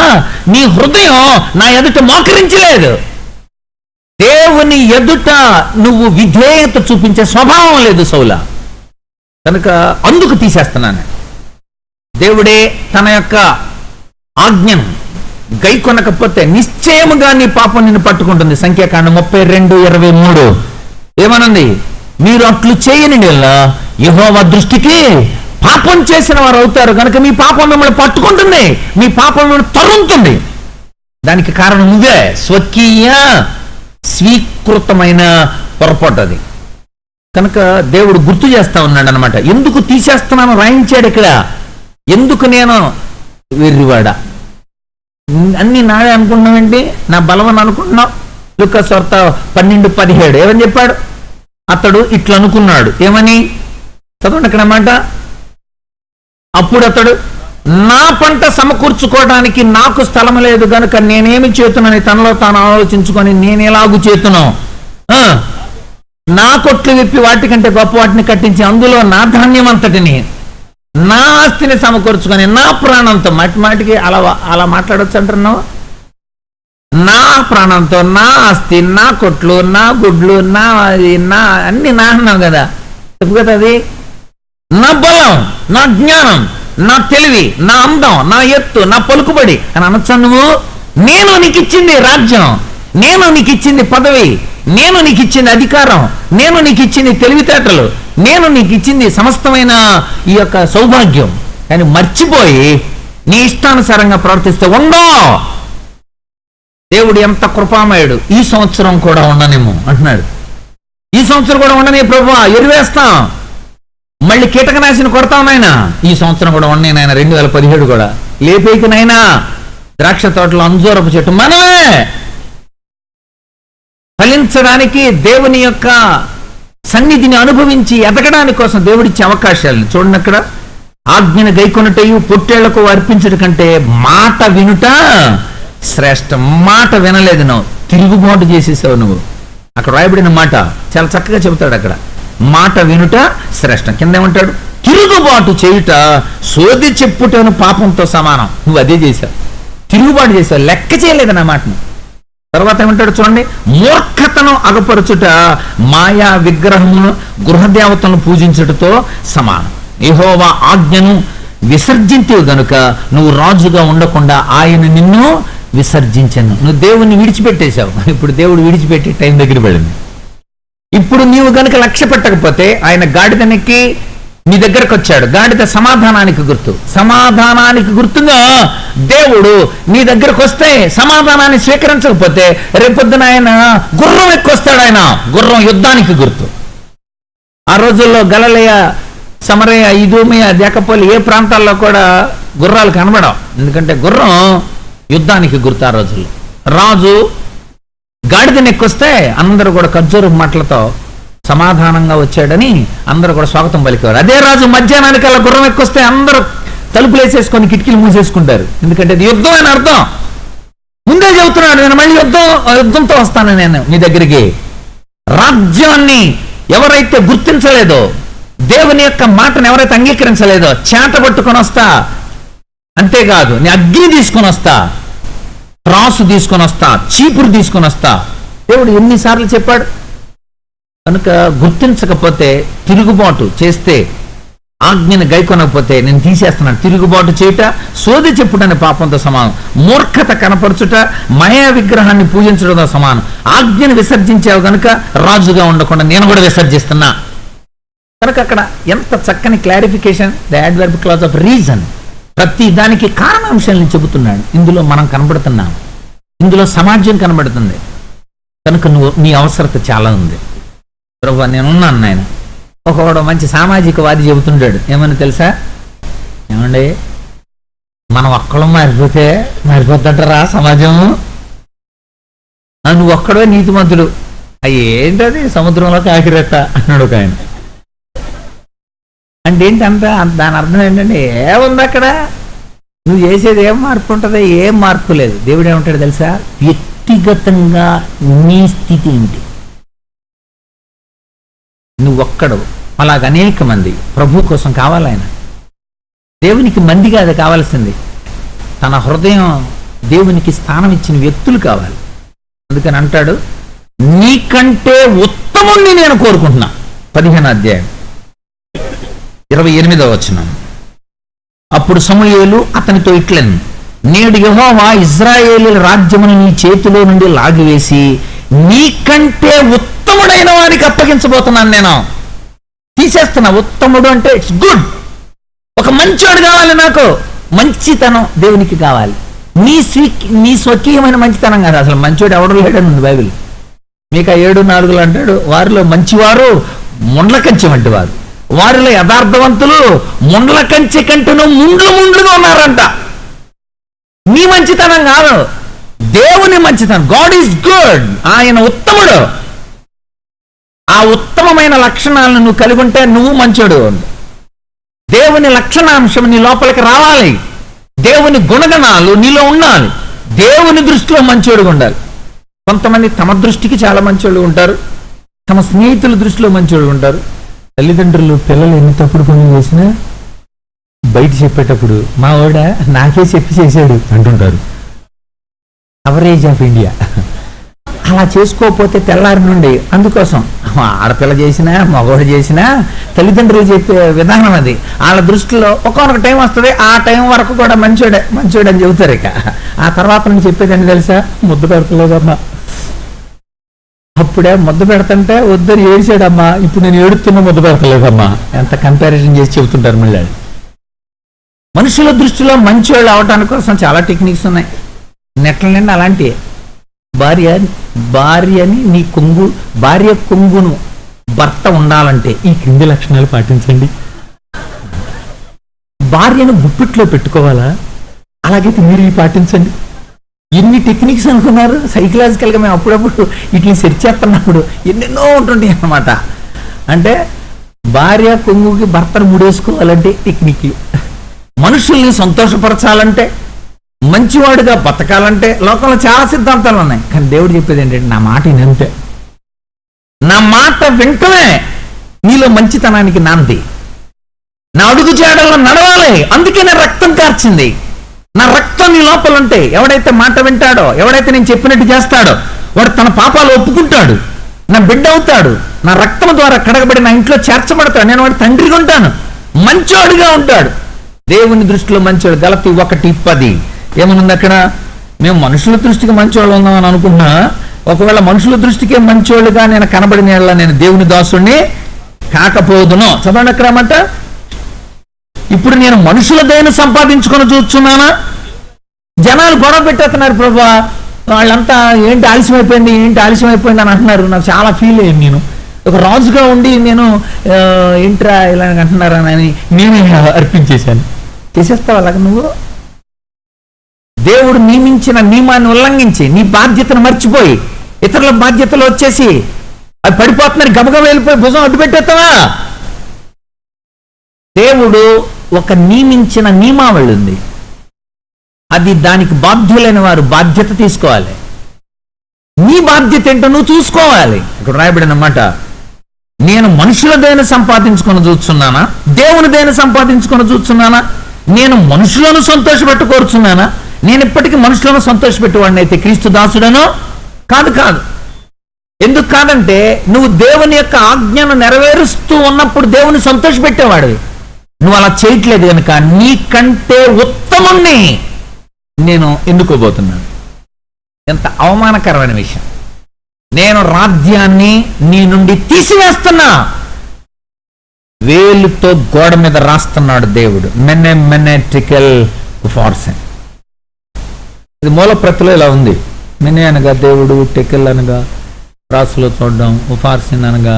[SPEAKER 1] నీ హృదయం నా ఎదుట మోకరించలేదు. దేవుని ఎదుట నువ్వు విధేయత చూపించే స్వభావం లేదు సౌలా. కనుక అందుకు తీసేస్తున్నాను. దేవుడే తన యొక్క ఆజ్ఞను గైకొనకపోతే నిశ్చయముగా నీ పాపం నిన్ను పట్టుకుంటుంది. సంఖ్యాకాండం 32:23 ఏమనుంది? మీరు అట్లు చేయని యెహోవా దృష్టికి పాపం చేసిన వారు అవుతారు. కనుక మీ పాపం మిమ్మల్ని పట్టుకుంటుంది, మీ పాపం మిమ్మల్ని తరుముతుంది. దానికి కారణం నువ్వే. స్వకీయ స్వీకృతమైన పొరపాటు అది. కనుక దేవుడు గుర్తు చేస్తా ఉన్నాడు అనమాట. ఎందుకు తీసేస్తున్నాను రాయించాడు ఇక్కడ. ఎందుకు నేను వెర్రివాడ అన్ని నాడే అనుకుంటున్నావేంటి? నా బలమని అనుకుంటున్నావు. లూకా సువార్త 12:17 ఏమని చెప్పాడు? అతడు ఇట్లా అనుకున్నాడు. ఏమని? చదవండి అక్కడ మాట. అప్పుడు అతడు, నా పంట సమకూర్చుకోవడానికి నాకు స్థలం లేదు గనుక నేనేమి చేతునని తనలో తాను ఆలోచించుకొని నేను ఎలాగూ చేతును, నా కొట్లు విప్పి వాటికంటే గొప్ప వాటిని కట్టించి అందులో నా ధాన్యం అంతటిని నా ఆస్తిని సమకూర్చుకొని నా ప్రాణంతో, మాటికి అలా మాట్లాడొచ్చు అంటున్నావు. నా ప్రాణంతో, నా ఆస్తి, నా కొట్లు, నా గుడ్లు, నా అన్ని నా అన్నావు కదా. చెప్పు కదా అది. నా బలం, నా జ్ఞానం, నా తెలివి, నా అందం, నా ఎత్తు, నా పలుకుబడి అని అనొచ్చా నువ్వు? నేను నీకు ఇచ్చింది రాజ్యం, నేను నీకు ఇచ్చింది పదవి, నేను నీకు ఇచ్చింది అధికారం, నేను నీకు ఇచ్చింది తెలివితేటలు, నేను నీకు ఇచ్చింది సమస్తమైన ఈ యొక్క సౌభాగ్యం. కానీ మర్చిపోయి నీ ఇష్టానుసారంగా ప్రవర్తిస్తే ఉండో. దేవుడు ఎంత కృపామయుడు. ఈ సంవత్సరం కూడా ఉండనేమో అంటున్నాడు. ఈ సంవత్సరం కూడా ఉండనే ప్రభువా, ఎరువేస్తాం, మళ్ళీ కీటకనాశిని కొడతాం నాయనా. ఈ సంవత్సరం కూడా ఉండనే నాయన, 2017 కూడా లేపేకి నాయనా. ద్రాక్ష తోటలో అంజూరపు చెట్టు మనమే. ఫలించడానికి దేవుని యొక్క సన్నిధిని అనుభవించి ఎదగడానికి కోసం దేవుడిచ్చే అవకాశాలను చూడండి. అక్కడ ఆజ్ఞను గైకొనుటయు పొట్టేళ్లకు అర్పించట కంటే మాట వినుట శ్రేష్టం. మాట వినలేదు, నువ్వు తిరుగుబాటు చేసేసావు. నువ్వు అక్కడ రాయబడిన మాట చాలా చక్కగా చెబుతాడు. అక్కడ మాట వినుట శ్రేష్టం. కింద ఏమంటాడు? తిరుగుబాటు చేయుట సోది చెప్పుటను పాపంతో సమానం. నువ్వు అదే చేశావు, తిరుగుబాటు చేశావు, లెక్క చేయలేదు నా మాటను. తర్వాత ఏమంటాడు చూడండి, మూర్ఖతను అగపరచుట మాయా విగ్రహమును గృహదేవతలను పూజించుటతో సమానం. యెహోవా ఆజ్ఞను విసర్జించేవు గనుక నువ్వు రాజుగా ఉండకుండా ఆయన నిన్ను విసర్జించను. నువ్వు దేవుణ్ణి విడిచిపెట్టేశావు, ఇప్పుడు దేవుడు విడిచిపెట్టి టైం దగ్గర పడింది. ఇప్పుడు నీవు గనుక లక్ష్య పెట్టకపోతే ఆయన గాడిదనెక్కి నీ దగ్గరకు వచ్చాడు. గాడిద సమాధానానికి గుర్తు. సమాధానానికి గుర్తుగా దేవుడు నీ దగ్గరకు వస్తే సమాధానాన్ని స్వీకరించకపోతే రేపొద్దున ఆయన గుర్రం ఎక్కువస్తాడు. ఆయన గుర్రం యుద్ధానికి గుర్తు. ఆ రోజుల్లో గలిలయ, సమరయ, ఇదూమియ, దెకపోలి ఏ ప్రాంతాల్లో కూడా గుర్రాలు కనబడవు. ఎందుకంటే గుర్రం యుద్ధానికి గుర్తు. ఆ రోజుల్లో రాజు గాడిదని ఎక్కువస్తే అందరూ కూడా ఖర్జూర మాటలతో సమాధానంగా వచ్చాడని అందరూ కూడా స్వాగతం పలికేవారు. అదే రాజు మధ్యాహ్నానికి అలా గుర్రం ఎక్కువస్తే అందరూ తలుపులు వేసేసుకొని కిటికీలు మూసేసుకుంటారు. ఎందుకంటే అది యుద్ధం అని అర్థం. ముందే చెబుతున్నాడు, నేను మళ్ళీ యుద్ధంతో వస్తాను నేను మీ దగ్గరికి. రాజ్యాన్ని ఎవరైతే గుర్తించలేదో, దేవుని యొక్క మాటను ఎవరైతే అంగీకరించలేదో చేట పట్టుకొని వస్తా. అంతేకాదు, నేను అగ్ని తీసుకొని వస్తా, త్రాసు తీసుకొని వస్తా, చీపురు తీసుకొని వస్తా. దేవుడు ఎన్నిసార్లు చెప్పాడు. కనుక గుర్తించకపోతే, తిరుగుబాటు చేస్తే, ఆజ్ఞను గైకొనకపోతే నేను తీసేస్తున్నాను. తిరుగుబాటు చేయుట సోది చెప్పుటనే పాపంతో సమానం. మూర్ఖత కనపరచుట మాయా విగ్రహాన్ని పూజించడంతో సమానం. ఆజ్ఞను విసర్జించావు కనుక రాజుగా ఉండకుండా నేను కూడా విసర్జిస్తున్నా. కనుక అక్కడ ఎంత చక్కని clarification, the adverb clause of reason. ప్రతి దానికి కారణాంశాలను చెబుతున్నాడు. ఇందులో మనం కనబడుతున్నాం, ఇందులో సమాజం కనబడుతుంది. కనుక నీ అవసరత చాలా ఉంది. ప్రభువా నేనున్నాను నాయన. ఒకడు మంచి సామాజికవాది చెబుతుంటాడు. ఏమని తెలుసా? ఏమండి, మనం ఒక్కడం మారిపోతే మారిపోతుంటారా సమాజం? నువ్వు ఒక్కడే నీతిమంతుడు. ఏంటది సముద్రంలో కాకిరెట్ట అన్నాడు ఒక ఆయన. అంటే ఏంటంట దాని అర్థం ఏంటంటే, ఏముంది అక్కడ, నువ్వు చేసేది ఏం మార్పు ఉంటుందో? ఏం మార్పు లేదు. దేవుడు ఏమంటాడు తెలుసా? వ్యక్తిగతంగా నీ స్థితి ఏంటి? నువ్వు ఒక్కడు, అలాగ అనేక మంది ప్రభు కోసం కావాలి. ఆయన దేవునికి మందిగా అది కావాల్సింది. తన హృదయం దేవునికి స్థానం ఇచ్చిన వ్యక్తులు కావాలి. అందుకని అంటాడు, నీకంటే ఉత్తముణ్ణి నేను కోరుకుంటున్నా. 15వ అధ్యాయం 28వ వచనం. అప్పుడు సమూయేలు అతనితో ఇట్లెను, నేడు యెహోవా ఇశ్రాయేలీయుల రాజ్యమును నీ చేతిలో నుండి లాగివేసి నీకంటే ఉత్తముడైన వారికి అప్పగించబోతున్నాను. నేను తీసేస్తున్నా. ఉత్తముడు అంటే ఇట్స్ గుడ్. ఒక మంచోడు కావాలి నాకు. మంచితనం దేవునికి కావాలి. నీ స్వకీయమైన మంచితనం కాదు. అసలు మంచోడు ఎవడు లేడని ఉంది బైబిల్. మీకు 7:4 అంటాడు, వారిలో మంచివారు ముండ్ల కంచె వంటి వారు, వారిలో యథార్థవంతులు ముండ్ల కంచె కంటేనూ ముండ్లుగా ఉన్నారంట. నీ మంచితనం కాదు, దేవుని మంచితనం. God is good. ఆయన ఉత్తముడు. ఆ ఉత్తమమైన లక్షణాలను నువ్వు కలిగి ఉంటే నువ్వు మంచోడు. దేవుని లక్షణాంశం నీ లోపలికి రావాలి. దేవుని గుణగణాలు నీలో ఉండాలి. దేవుని దృష్టిలో మంచోడుగా ఉండాలి. కొంతమంది తమ దృష్టికి చాలా మంచోళ్ళు ఉంటారు, తమ స్నేహితుల దృష్టిలో మంచోళ్ళు ఉంటారు. తల్లిదండ్రులు పిల్లలు ఎన్ని తప్పుడు పనులు చేసినా బయట చెప్పేటప్పుడు మా వాడ నాకే చెప్పి చేశాడు అంటుంటారు. Average of India. అలా చేసుకోకపోతే తెల్లారి నుండి, అందుకోసం ఆడపిల్ల చేసినా మగవాడు చేసినా తల్లిదండ్రులు చెప్పే విధానం అది. వాళ్ళ దృష్టిలో ఒక్కొక్క టైం వస్తుంది, ఆ టైం వరకు కూడా మంచోడే అని చెబుతారు. ఇక ఆ తర్వాత నుంచి చెప్పేదని తెలుసా? ముద్దు పెడతలేదమ్మా. అప్పుడే ముద్దు పెడతంటే వద్దని ఏడ్చాడమ్మా, ఇప్పుడు నేను ఏడుతున్నా ముద్దు పెడతలేదమ్మా. ఎంత కంపారిజన్ చేసి చెబుతుంటారు మళ్ళీ. మనుషుల దృష్టిలో మంచోళ్ళు అవటానికి కోసం చాలా టెక్నిక్స్ ఉన్నాయి. నెట్ల నిండా అలాంటివి. భార్యని నీ భార్య కొంగును భర్త ఉండాలంటే ఈ క్రింది లక్షణాలు పాటించండి. భార్యను గుప్పిట్లో పెట్టుకోవాలా? అలాగైతే మీరు ఇవి పాటించండి. ఎన్ని టెక్నిక్స్ అనుకున్నారు? సైకలాజికల్గా మేము అప్పుడప్పుడు వీటిని సెర్చ్ చేస్తున్నప్పుడు ఎన్నెన్నో ఉంటుంటాయి అన్నమాట. అంటే భార్య కొంగుకి భర్తను ముడేసుకోవాలంటే టెక్నిక్లు. మనుషుల్ని సంతోషపరచాలంటే, మంచివాడుగా బతకాలంటే లోకంలో చాలా సిద్ధాంతాలు ఉన్నాయి. కానీ దేవుడు చెప్పేది ఏంటంటే, నా మాట వినంతే. నా మాట వింటమే నీలో మంచితనానికి నాంది. నా అడుగు జాడల్లో నడవాలి. అందుకే నా రక్తం కార్చింది. నా రక్తం నీ లోపల ఉంటే, ఎవడైతే మాట వింటాడో, ఎవడైతే నేను చెప్పినట్టు చేస్తాడో వాడు తన పాపాలు ఒప్పుకుంటాడు, నా బిడ్డ అవుతాడు, నా రక్తం ద్వారా కడగబడి నా ఇంట్లో చేర్చబడతాడు, నేను వాడి తండ్రిగా ఉంటాను, మంచోడుగా ఉంటాడు. దేవుని దృష్టిలో మంచోడు. గలతీ 1:10 ఏమనుంది అక్కడ? మేము మనుషుల దృష్టికి మంచివాళ్ళు ఉందామని అనుకున్నా, ఒకవేళ మనుషుల దృష్టికే మంచివాళ్ళుగా నేను కనబడిన యెడల నేను దేవుని దాసుడిని కాకపోదును. చదవండి అక్కడమాట. ఇప్పుడు నేను మనుషుల దయను సంపాదించుకొని చూస్తున్నానా? జనాలు గొడవ పెట్టేస్తున్నారు, ప్రభువా వాళ్ళంతా ఏంటి ఆలస్యమైపోయింది అని అంటున్నారు. నాకు చాలా ఫీల్ అయ్యింది. నేను ఒక రాజుగా ఉండి నేను ఏంట్రా ఇలా అంటున్నారని నేనే అర్పించేశాను. చేసేస్తావు అలాగ నువ్వు? దేవుడు నియమించిన నియమాన్ని ఉల్లంఘించి నీ బాధ్యతను మర్చిపోయి ఇతరుల బాధ్యతలు వచ్చేసి అది పడిపోతున్నారు, గబగబ వెళ్ళిపోయి భుజం అడ్డు పెట్టేస్తావా? దేవుడు ఒక నియమించిన నియమావళి ఉంది, అది దానికి బాధ్యులైన వారు బాధ్యత తీసుకోవాలి. నీ బాధ్యత ఏంటో నువ్వు చూసుకోవాలి. ఇక్కడ రాయబడిన మాట, నేను మనుషుల దయను సంపాదించుకొని చూస్తున్నానా, దేవుని దయను సంపాదించుకొని చూస్తున్నానా? నేను మనుషులను సంతోషపెట్టు కోరుచున్నానా? నేను ఇప్పటికీ మనుషులను సంతోషపెట్టేవాడిని అయితే క్రీస్తు దాసుడను కాదు. ఎందుకు కాదంటే నువ్వు దేవుని యొక్క ఆజ్ఞను నెరవేరుస్తూ ఉన్నప్పుడు దేవుని సంతోషపెట్టేవాడివి. నువ్వు అలా చేయట్లేదు కనుక నీకంటే ఉత్తముణ్ణి నేను ఎన్నుకోబోతున్నాను. ఎంత అవమానకరమైన విషయం. నేను రాజ్యాన్ని నీ నుండి తీసివేస్తున్నా. వేలుతో గోడ మీద రాస్తున్నాడు దేవుడు, మెనెటికల్ ఫార్సన్. ఇది మూల ప్రతిలో ఇలా ఉంది. మెనే అనగా దేవుడు, టెకెల్ అనగా రాసులో చూడడం, ఉఫార్సిన్ అనగా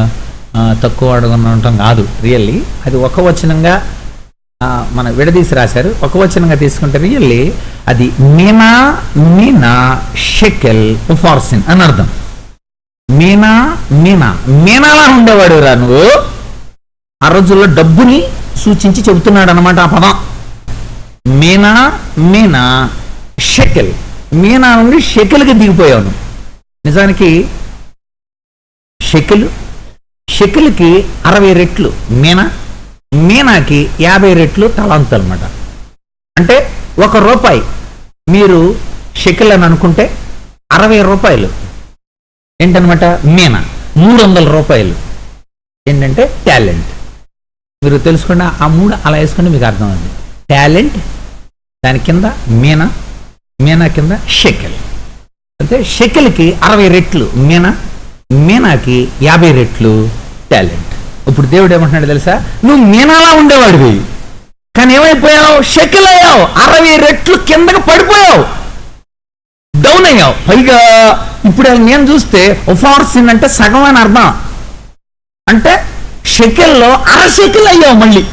[SPEAKER 1] తక్కువ అడగడం కాదు. రియల్లీ అది ఒక వచనంగా మన విడదీసి రాశారు. ఒక వచనంగా తీసుకుంటే రియల్లీ అది మీనా షెకెల్ ఉఫార్సిన్ అని అర్థం. మీనాలా ఉండేవాడు రా నువ్వు. ఆ రోజుల్లో డబ్బుని సూచించి చెబుతున్నాడు అన్నమాట ఆ పదం. మీనా షెకెల్. మీనా నుండి షెకెల్కి దిగిపోయావు. నిజానికి షెకెల్కి 60 రెట్లు మీనాకి 50 రెట్లు తలాంతు అనమాట. అంటే ₹1 మీరు షెకెల్ అని అనుకుంటే 60 రూపాయలు ఏంటనమాట మీనా. 300 రూపాయలు ఏంటంటే టాలెంట్. మీరు తెలుసుకున్న ఆ 3 అలా వేసుకుంటే మీకు అర్థమైంది. టాలెంట్, దాని కింద మీనా కింద షెకెల్. అంటే షెకెల్కి 60 రెట్లు మీనాకి 50 రెట్లు టాలెంట్. ఇప్పుడు దేవుడు ఏమంటున్నాడు తెలుసా? నువ్వు మీనాలా ఉండేవాడివి, కానీ ఏమైపోయావు? షెకెల్ అయ్యావు. 60 రెట్లు కిందకు పడిపోయావు, డౌన్ అయ్యావు. పైగా ఇప్పుడు నేను చూస్తే ఉఫార్సిన్ అంటే సగం అని అర్థం. అంటే షెకెల్లో 1/2 షెకెల్ అయ్యావు మళ్ళీ.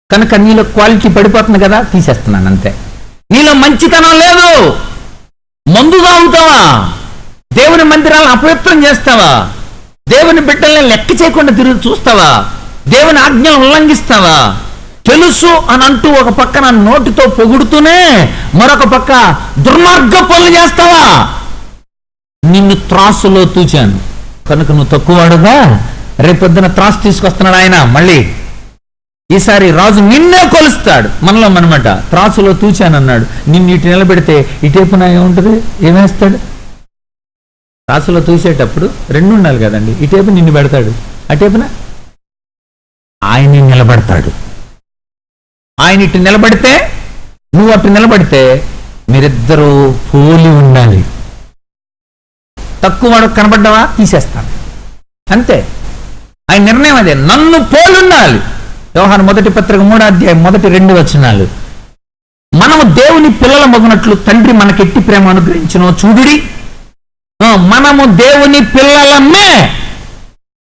[SPEAKER 1] కనుక నీలో క్వాలిటీ పడిపోతుంది కదా, తీసేస్తున్నాను అంతే. నీలో మంచితనం లేదు. మందు తాగుతావా? దేవుని మందిరాలను అపవిత్రం చేస్తావా? దేవుని బిడ్డల్ని లెక్క చేయకుండా తిరిగి చూస్తావా? దేవుని ఆజ్ఞలు ఉల్లంఘిస్తావా? తెలుసు అని అంటూ ఒక పక్కన నోటితో పొగుడుతూనే మరొక పక్క దుర్మార్గ పనులు చేస్తావా? నిన్ను త్రాసులో తూచాను కనుక నువ్వు తక్కువవాడుగా. రేపొద్దున త్రాసు తీసుకొస్తున్నాడు ఆయన మళ్ళీ. ఈసారి రాజు నిన్నే కొలుస్తాడు. మనలో అనమాట. త్రాసులో తూచానన్నాడు, నిన్ను ఇటు నిలబెడితే ఇటేపున ఏముంటుంది? ఏమేస్తాడు? త్రాసులో తూసేటప్పుడు 2 ఉండాలి కదండి. ఇటేపు నిన్ను పెడతాడు, అటేపున ఆయన నిలబడతాడు. ఆయన ఇటు నిలబడితే నువ్వు అటు నిలబడితే మీరిద్దరూ పోలి ఉండాలి. తక్కువ వాడు కనబడ్డావా? తీసేస్తాను అంతే. ఆయన నిర్ణయం అదే, నన్ను పోలి ఉండాలి. యోహాను 1 పత్రిక 3వ అధ్యాయం 1-2 వచనాలు. మనము దేవుని పిల్లల మగునట్లు తండ్రి మనకెట్టి ప్రేమ అనుగ్రహించును చూడుడి. మనము దేవుని పిల్లలమే.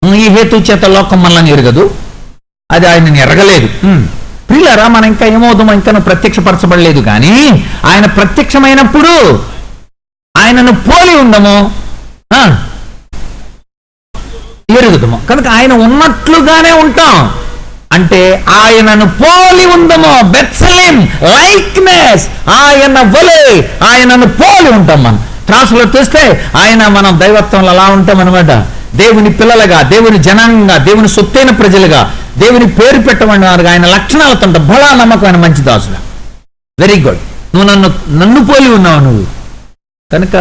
[SPEAKER 1] ఈ హేతు చేత లోకం మనల్ని ఎరగదు, అది ఆయనని ఎరగలేదు. ప్రియులారా, మనం ఇంకా ఏమవుదామో ఇంకా ప్రత్యక్షపరచబడలేదు, కానీ ఆయన ప్రత్యక్షమైనప్పుడు ఆయనను పోలి ఉండము, ఎరుగుదము. కనుక ఆయన ఉన్నట్లుగానే ఉంటాం. అంటే ఆయనను పోలి ఉందమో, బెత్సలేం లైక్నెస్, ఆయన వలె ఆయనను పోలి ఉంటాం. మనం త్రాసులో చూస్తే ఆయన మనం దైవత్వంలో అలా ఉంటాం అనమాట. దేవుని పిల్లలుగా, దేవుని జనాంగంగా, దేవుని సొత్తైన ప్రజలుగా, దేవుని పేరు పెట్టమన్నారుగా ఆయన లక్షణాలతో ఉంటాం. బలా నమ్మకమైన మంచి దాసుగా. Very good. నువ్వు నన్ను పోలి ఉన్నావు. నువ్వు కనుక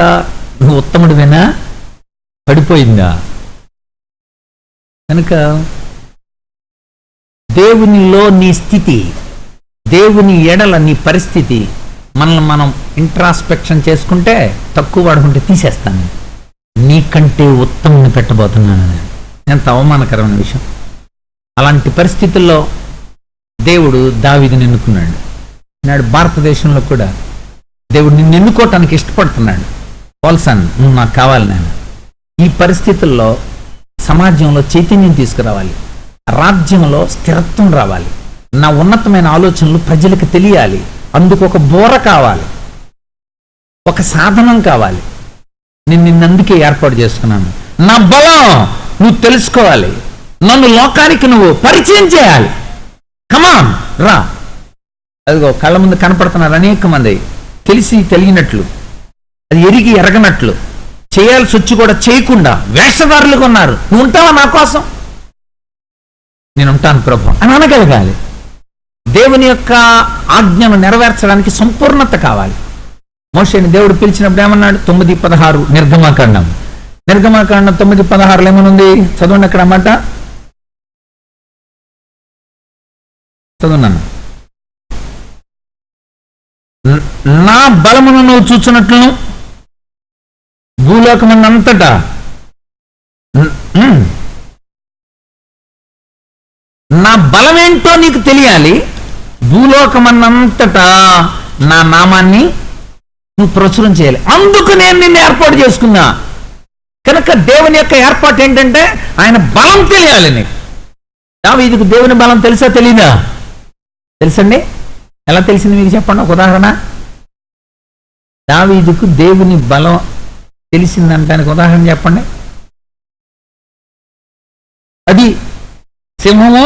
[SPEAKER 1] నువ్వు ఉత్తముడివేనా? పడిపోయిందా? కనుక దేవునిలో నీ స్థితి, దేవుని ఎడల నీ పరిస్థితి మనల్ని మనం ఇంట్రాస్పెక్షన్ చేసుకుంటే తక్కువ వాడుకుంటే తీసేస్తాను, నీకంటే ఉత్తమని పెట్టబోతున్నాను నేను. ఎంత అవమానకరమైన విషయం. అలాంటి పరిస్థితుల్లో దేవుడు దావీదుని ఎన్నుకున్నాడు. నాడు భారతదేశంలో కూడా దేవుడు నిన్ను ఎన్నుకోవటానికి ఇష్టపడుతున్నాడు. పోల్సన్, నువ్వు నాకు కావాలి నేను. ఈ పరిస్థితుల్లో సమాజంలో చైతన్యం తీసుకురావాలి, రాజ్యంలో స్థిరత్వం రావాలి, నా ఉన్నతమైన ఆలోచనలు ప్రజలకు తెలియాలి, అందుకు ఒక బోర కావాలి, ఒక సాధనం కావాలి. నేను నిన్నందుకే ఏర్పాటు చేసుకున్నాను. నా బలం నువ్వు తెలుసుకోవాలి, నన్ను లోకానికి నువ్వు పరిచయం చేయాలి. కమాన్ రా. అదిగో కళ్ళ ముందు కనపడుతున్నారు అనేక మంది, తెలిసి తెలియనట్లు, అది ఎరిగి ఎరగనట్లు, చేయాల్సి వచ్చి కూడా చేయకుండా వేషధారులుగా ఉన్నారు. నువ్వు ఉంటావా నా కోసం? నేను ఉంటాను ప్రభు అని అనగలగాలి. దేవుని యొక్క ఆజ్ఞను నెరవేర్చడానికి సంపూర్ణత కావాలి. మోషేని దేవుడు పిలిచినప్పుడు ఏమన్నాడు? 9:16 నిర్గమాకాండం 9:16 ఏమనుంది? చదవండి అక్కడ అన్నమాట. చదువున్నాను. నా బలమును నువ్వు చూచున్నట్లును భూలోకమంతటా నా బలమేంటో నీకు తెలియాలి. భూలోకమన్నంతటా నా నామాన్ని నువ్వు ప్రచురం చేయాలి. అందుకు నేను నిన్ను ఏర్పాటు చేసుకున్నా. కనుక దేవుని యొక్క ఏర్పాటు ఏంటంటే ఆయన బలం తెలియాలి నీకు. దావీదుకు దేవుని బలం తెలుసా తెలీదా? తెలుసండి. ఎలా తెలిసింది మీకు చెప్పండి ఒక ఉదాహరణ. దావీదుకు దేవుని బలం తెలిసిందంటానికి ఉదాహరణ చెప్పండి. అది సింహము,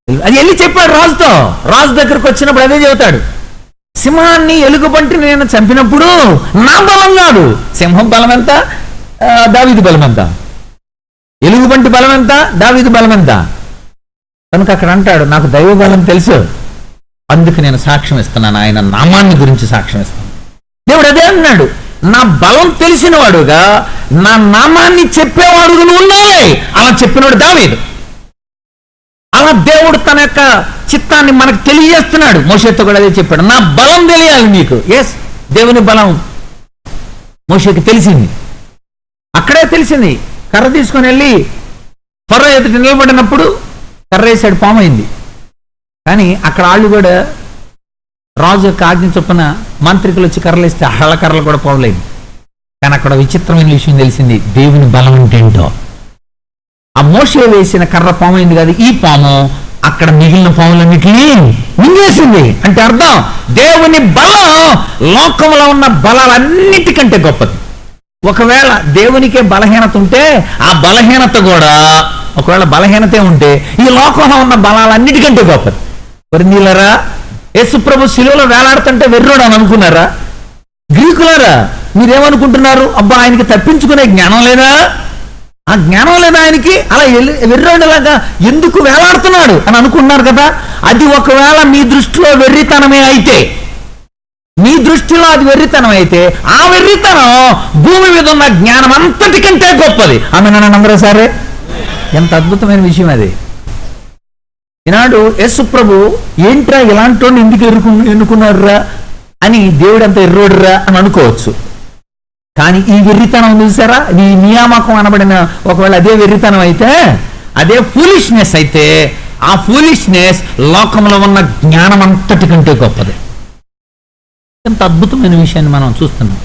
[SPEAKER 1] అది వెళ్ళి చెప్పాడు రాజుతో. రాజు దగ్గరకు వచ్చినప్పుడు అదే చెబుతాడు. సింహాన్ని ఎలుగుబంటి నేను చంపినప్పుడు నా బలం కాదు. సింహం బలం ఎంత? దావీదు బలం ఎంత? ఎలుగుబంటి బలం ఎంత? దావీదు బలం ఎంత? కనుక అక్కడ అంటాడు, నాకు దైవ బలం తెలుసు, అందుకు నేను సాక్ష్యం ఇస్తున్నాను, ఆయన నామాన్ని గురించి సాక్ష్యం ఇస్తాను. దేవుడు అదే అన్నాడు, నా బలం తెలిసిన వాడుగా నా నామాన్ని చెప్పేవాడుగా నువ్వు ఉండాలి. అలా చెప్పినవాడు దావీదు. అలా దేవుడు తన యొక్క చిత్తాన్ని మనకు తెలియజేస్తున్నాడు. మోషేతో కూడా అదే చెప్పాడు, నా బలం తెలియాలి మీకు. ఎస్, దేవుని బలం మోషేకి తెలిసింది. అక్కడే తెలిసింది. కర్ర తీసుకొని వెళ్ళి ఫరో ఎదుట నిలబడినప్పుడు కర్ర వేసాడు, పాము అయింది. కానీ అక్కడ వాళ్ళు కూడా రాజు యొక్క ఆజ్ఞ చొప్పున మంత్రికులు వచ్చి కర్రలు ఇస్తే హళ్ళ కర్రలు కూడా పోవలేదు. కానీ అక్కడ విచిత్రమైన విషయం తెలిసింది, దేవుని బలం అంటే ఏంటో. ఆ మోషే వేసిన కర్ర పాము అయింది కాదు, ఈ పాము అక్కడ మిగిలిన పాములన్నిటినీ మింగేసింది. అంటే అర్థం, దేవుని బలం లోకంలో ఉన్న బలాలన్నిటికంటే గొప్పది. ఒకవేళ దేవునికే బలహీనత ఉంటే ఆ బలహీనత కూడా, ఒకవేళ బలహీనతే ఉంటే ఈ లోకంలో ఉన్న బలాలన్నిటికంటే గొప్పది. వరినీలరా, యేసుప్రభు శిలువలో వేలాడుతుంటే వెర్రోడు అని అనుకున్నారా? గ్రీకులారా, మీరేమనుకుంటున్నారు? అబ్బా, ఆయనకి తప్పించుకునే జ్ఞానం లేదా? ఆ జ్ఞానం లేదా ఆయనకి? అలా వెర్రోడిలాగా ఎందుకు వేలాడుతున్నాడు అని అనుకున్నారు కదా. అది ఒకవేళ మీ దృష్టిలో వెర్రితనమే అయితే, మీ దృష్టిలో అది వెర్రితనం అయితే, ఆ వెర్రితనం భూమి మీద ఉన్న జ్ఞానం అంతటికంటే గొప్పది. ఆమె నన్ను అందరూ సరే, ఎంత అద్భుతమైన విషయం అది. ఈనాడు యేసు ప్రభు ఏంట్రా ఇలాంటి వాడిని ఎందుకు ఎన్నుకున్నారురా అని, దేవుడు అంత ఎర్రోడురా అని అనుకోవచ్చు. కానీ ఈ వెర్రితనం చూసారా, ఈ నియామకం అనబడిన ఒకవేళ అదే వెర్రితనం అయితే, అదే ఫూలిష్నెస్ అయితే, ఆ ఫూలిష్నెస్ లోకంలో ఉన్న జ్ఞానం అంతటికంటే గొప్పది. ఎంత అద్భుతమైన విషయాన్ని మనం చూస్తున్నాం.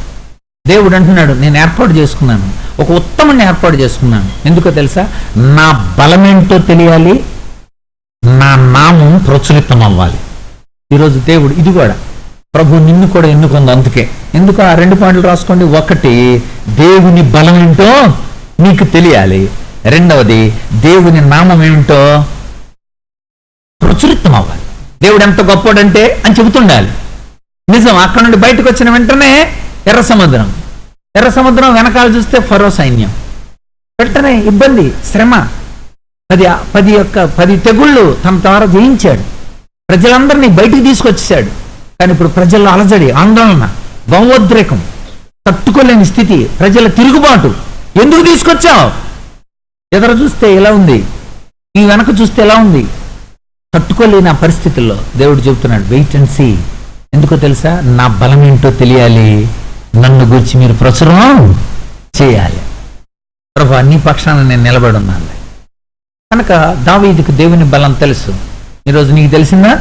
[SPEAKER 1] దేవుడు అంటున్నాడు, నేను ఏర్పాటు చేసుకున్నాను, ఒక ఉత్తమాన్ని ఏర్పాటు చేసుకున్నాను. ఎందుకో తెలుసా? నా బలమేంటో తెలియాలి, నా నామం ప్రచురితం అవ్వాలి. ఈరోజు దేవుడు ఇది కూడా, ప్రభు నిన్ను కూడా ఎన్నుకుంది. అందుకే ఎందుకు ఆ 2 పాయింట్లు రాసుకోండి. ఒకటి, దేవుని బలం ఏంటో నీకు తెలియాలి. రెండవది, దేవుని నామం ఏమిటో ప్రచురితం అవ్వాలి. దేవుడు ఎంత గొప్పోడంటే అని చెబుతుండాలి. నిజం. అక్కడ నుండి బయటకు వచ్చిన వెంటనే ఎర్ర సముద్రం వెనకాల చూస్తే ఫరో సైన్యం. వెంటనే ఇబ్బంది, శ్రమ, 10 తెగుళ్ళు తన ద్వారా జయించాడు. ప్రజలందరినీ బయటికి తీసుకొచ్చేశాడు. కానీ ఇప్పుడు ప్రజల్లో అలజడి, ఆందోళన, భావోద్రేకం, తట్టుకోలేని స్థితి, ప్రజల తిరుగుబాటు. ఎందుకు తీసుకొచ్చావు? ఎదుర చూస్తే ఎలా ఉంది, ఈ వెనక చూస్తే ఎలా ఉంది, తట్టుకోలేని ఆ పరిస్థితుల్లో దేవుడు చెబుతున్నాడు, వెయిట్ అండ్ సీ, ఎందుకో తెలుసా? నా బలం ఏంటో తెలియాలి, నన్ను గురించి మీరు ప్రచురం చేయాలి. ప్రభా, నీ పక్షాన నేను నిలబడి ఉన్నాను. కనుక దావీదుకు దేవుని బలం తెలుసు. ఈరోజు నీకు తెలిసిందా?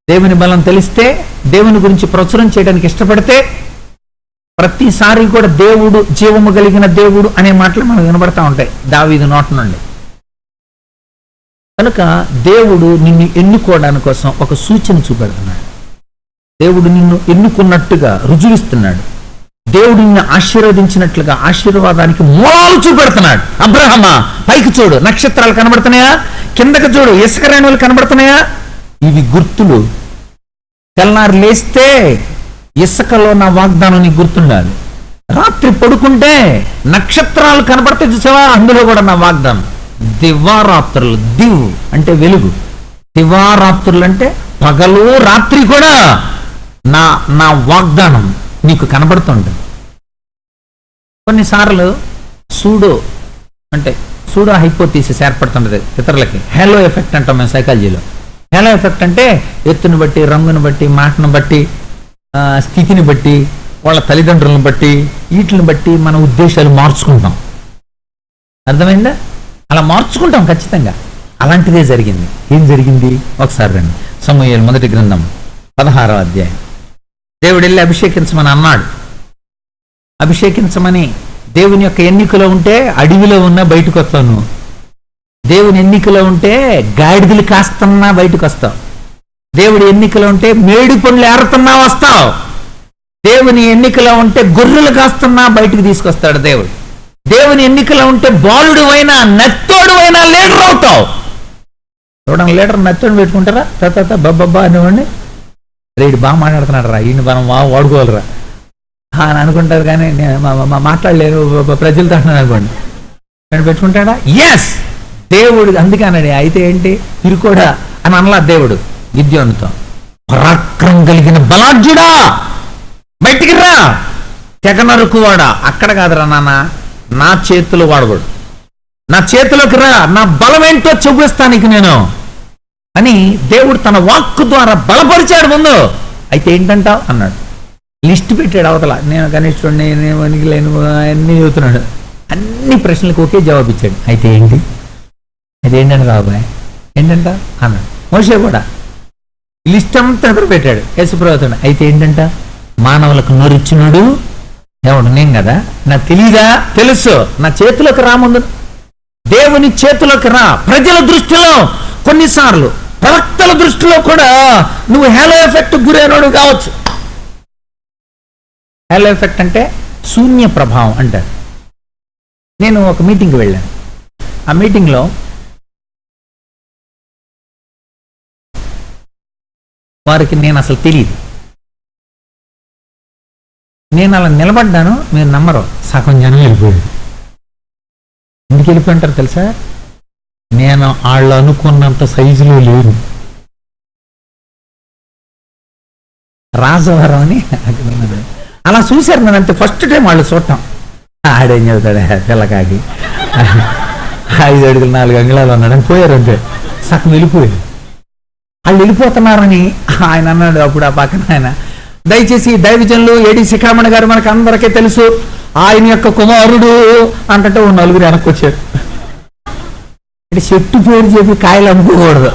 [SPEAKER 1] దేవుని బలం తెలిస్తే, దేవుని గురించి ప్రచురం చేయడానికి ఇష్టపడితే, ప్రతిసారి కూడా దేవుడు, జీవము కలిగిన దేవుడు అనే మాటలు మనకు వినబడతా ఉంటాయి దావీదు నోటి నుండి. కనుక దేవుడు నిన్ను ఎన్నుకోవడానికి కోసం ఒక సూచన చూపెడుతున్నాడు. దేవుడు నిన్ను ఎన్నుకున్నట్టుగా రుజువిస్తున్నాడు. దేవుడు నిన్ను ఆశీర్వదించినట్లుగా ఆశీర్వాదానికి మూలాలు చూపెడుతున్నాడు. అబ్రహమా, పైకి చూడు, నక్షత్రాలు కనబడుతున్నాయా? కిందకి చూడు, ఇసుక రేణువులు కనబడుతున్నాయా? ఇవి గుర్తులు. తెల్లారు లేస్తే ఇసుకలో నా వాగ్దానం నీకు గుర్తుండాలి. రాత్రి పడుకుంటే నక్షత్రాలు కనబడితే చూసావా, అందులో కూడా నా వాగ్దానం. దివారాత్రులు, దివ్ అంటే వెలుగు, దివారాత్రులు అంటే పగలు రాత్రి కూడా నా వాగ్దానం నీకు కనబడుతుంటుంది. కొన్నిసార్లు సూడో హైపోథీసిస్ ఏర్పడుతుంటది ఇతరులకి. హేలో ఎఫెక్ట్ అంటాం మేము సైకాలజీలో. హేలో ఎఫెక్ట్ అంటే ఎత్తుని బట్టి, రంగుని బట్టి, మాటను బట్టి, స్థితిని బట్టి, వాళ్ళ తల్లిదండ్రులను బట్టి, వీటిని బట్టి మన ఉద్దేశాలు మార్చుకుంటాం. అర్థమైందా? అలా మార్చుకుంటాం ఖచ్చితంగా. అలాంటిదే జరిగింది. ఏం జరిగింది ఒకసారి రండి. సమూయేలు మొదటి గ్రంథం 16వ అధ్యాయం. దేవుడు వెళ్ళి అభిషేకించమని అన్నాడు. అభిషేకించమని దేవుని యొక్క ఎన్నికలో ఉంటే అడవిలో ఉన్నా బయటకు వస్తావు నువ్వు. దేవుని ఎన్నికలో ఉంటే గాడిదలు కాస్తున్నా బయటకు వస్తావు. దేవుడి ఎన్నికలో ఉంటే మేడి పండ్లు ఏరుతున్నా వస్తావు. దేవుని ఎన్నికలో ఉంటే గొర్రెలు కాస్తున్నా బయటకు తీసుకొస్తాడు దేవుడు. దేవుని ఎన్నికలో ఉంటే బాలుడు అయినా నెత్తోడు అయినా లీడర్ అవుతావు. చూడండి, లీడర్ నెత్తోడు పెట్టుకుంటారా? తా బబ్బబ్బా అనేవాడిని, రేడు బాగా మాట్లాడుతున్నాడు రా, ఈయన మనం వాడుకోవాలరా అని అనుకుంటారు. కానీ మాట్లాడలేరు ప్రజలతో అంటున్నాను అనుకోండి, నేను పెట్టుకుంటాడా? ఎస్, దేవుడు అందుకే అన్నాడు. అయితే ఏంటి ఇరుకోడా అని అనలా దేవుడు గిద్యోనుతో. పరాక్రమం కలిగిన బలాఢ్యుడా, బయటికి రా, తెగ నరుకువాడా. అక్కడ కాదురా నాన్న, నా చేతిలో వాడబడు, నా చేతిలోకి రా, నా బలం ఏంటో చూపిస్తానికి నేను అని దేవుడు తన వాక్కు ద్వారా బలపరిచాడు ముందు. అయితే ఏంటంటావు అన్నాడు. లిస్ట్ పెట్టాడు అవతల. నేను కనిష్ఠుడిని, నేను వణికిలేను, అన్నీ చెబుతున్నాడు. అన్ని ప్రశ్నలకు ఒకే జవాబు ఇచ్చాడు. అయితే ఏంటి, అదేంటంటే రాబాయ్ ఏంటంట అన్నాడు. మోషే కూడా లిస్ట్ అంతా ఎదురు పెట్టాడు. యేసుప్రభువుతో అయితే ఏంటంట, మానవులకు నోరిచ్చినాడు ఎవడు? నేను కదా, నాకు తెలీదా? తెలుసు. నా చేతిలోకి రా ముందు, దేవుని చేతిలోకి రా. ప్రజల దృష్టిలో, కొన్నిసార్లు ప్రవక్తల దృష్టిలో కూడా నువ్వు హేలో ఎఫెక్ట్ గురైనడు కావచ్చు. హేలో ఎఫెక్ట్ అంటే శూన్య ప్రభావం అంటారు. నేను ఒక మీటింగ్కి వెళ్ళాను. ఆ మీటింగ్లో వారికి నేను అసలు తెలియదు. నేను అలా నిలబడ్డాను, మీరు నమ్మరు, సగం జనం వెళ్ళిపోయాడు. ఎందుకు వెళ్ళిపోయి ఉంటారు తెలుసా? నేను వాళ్ళు అనుకున్నంత సైజులో లేరు. రాజవరం అని అలా చూశారు నన్ను అంతే. ఫస్ట్ టైం వాళ్ళు చూడటం. ఆడేం చెబుతాడు పిల్లకాకి 5 అడుగులు 4 అంగుళాలు ఉన్నాడని పోయారు అంతే. సగం వెళ్ళిపోయారు. వాళ్ళు వెళ్ళిపోతున్నారని ఆయన అన్నాడు అప్పుడు ఆ పక్కన ఆయన, దయచేసి దైవజనులు ఏడి శిఖామణి గారు మనకు అందరికీ తెలుసు, ఆయన యొక్క కుమారుడు అంటే 4 వెనక్కి వచ్చారు. అంటే చెట్టు పేరు చెప్పి కాయలు అమ్ముకోకూడదు.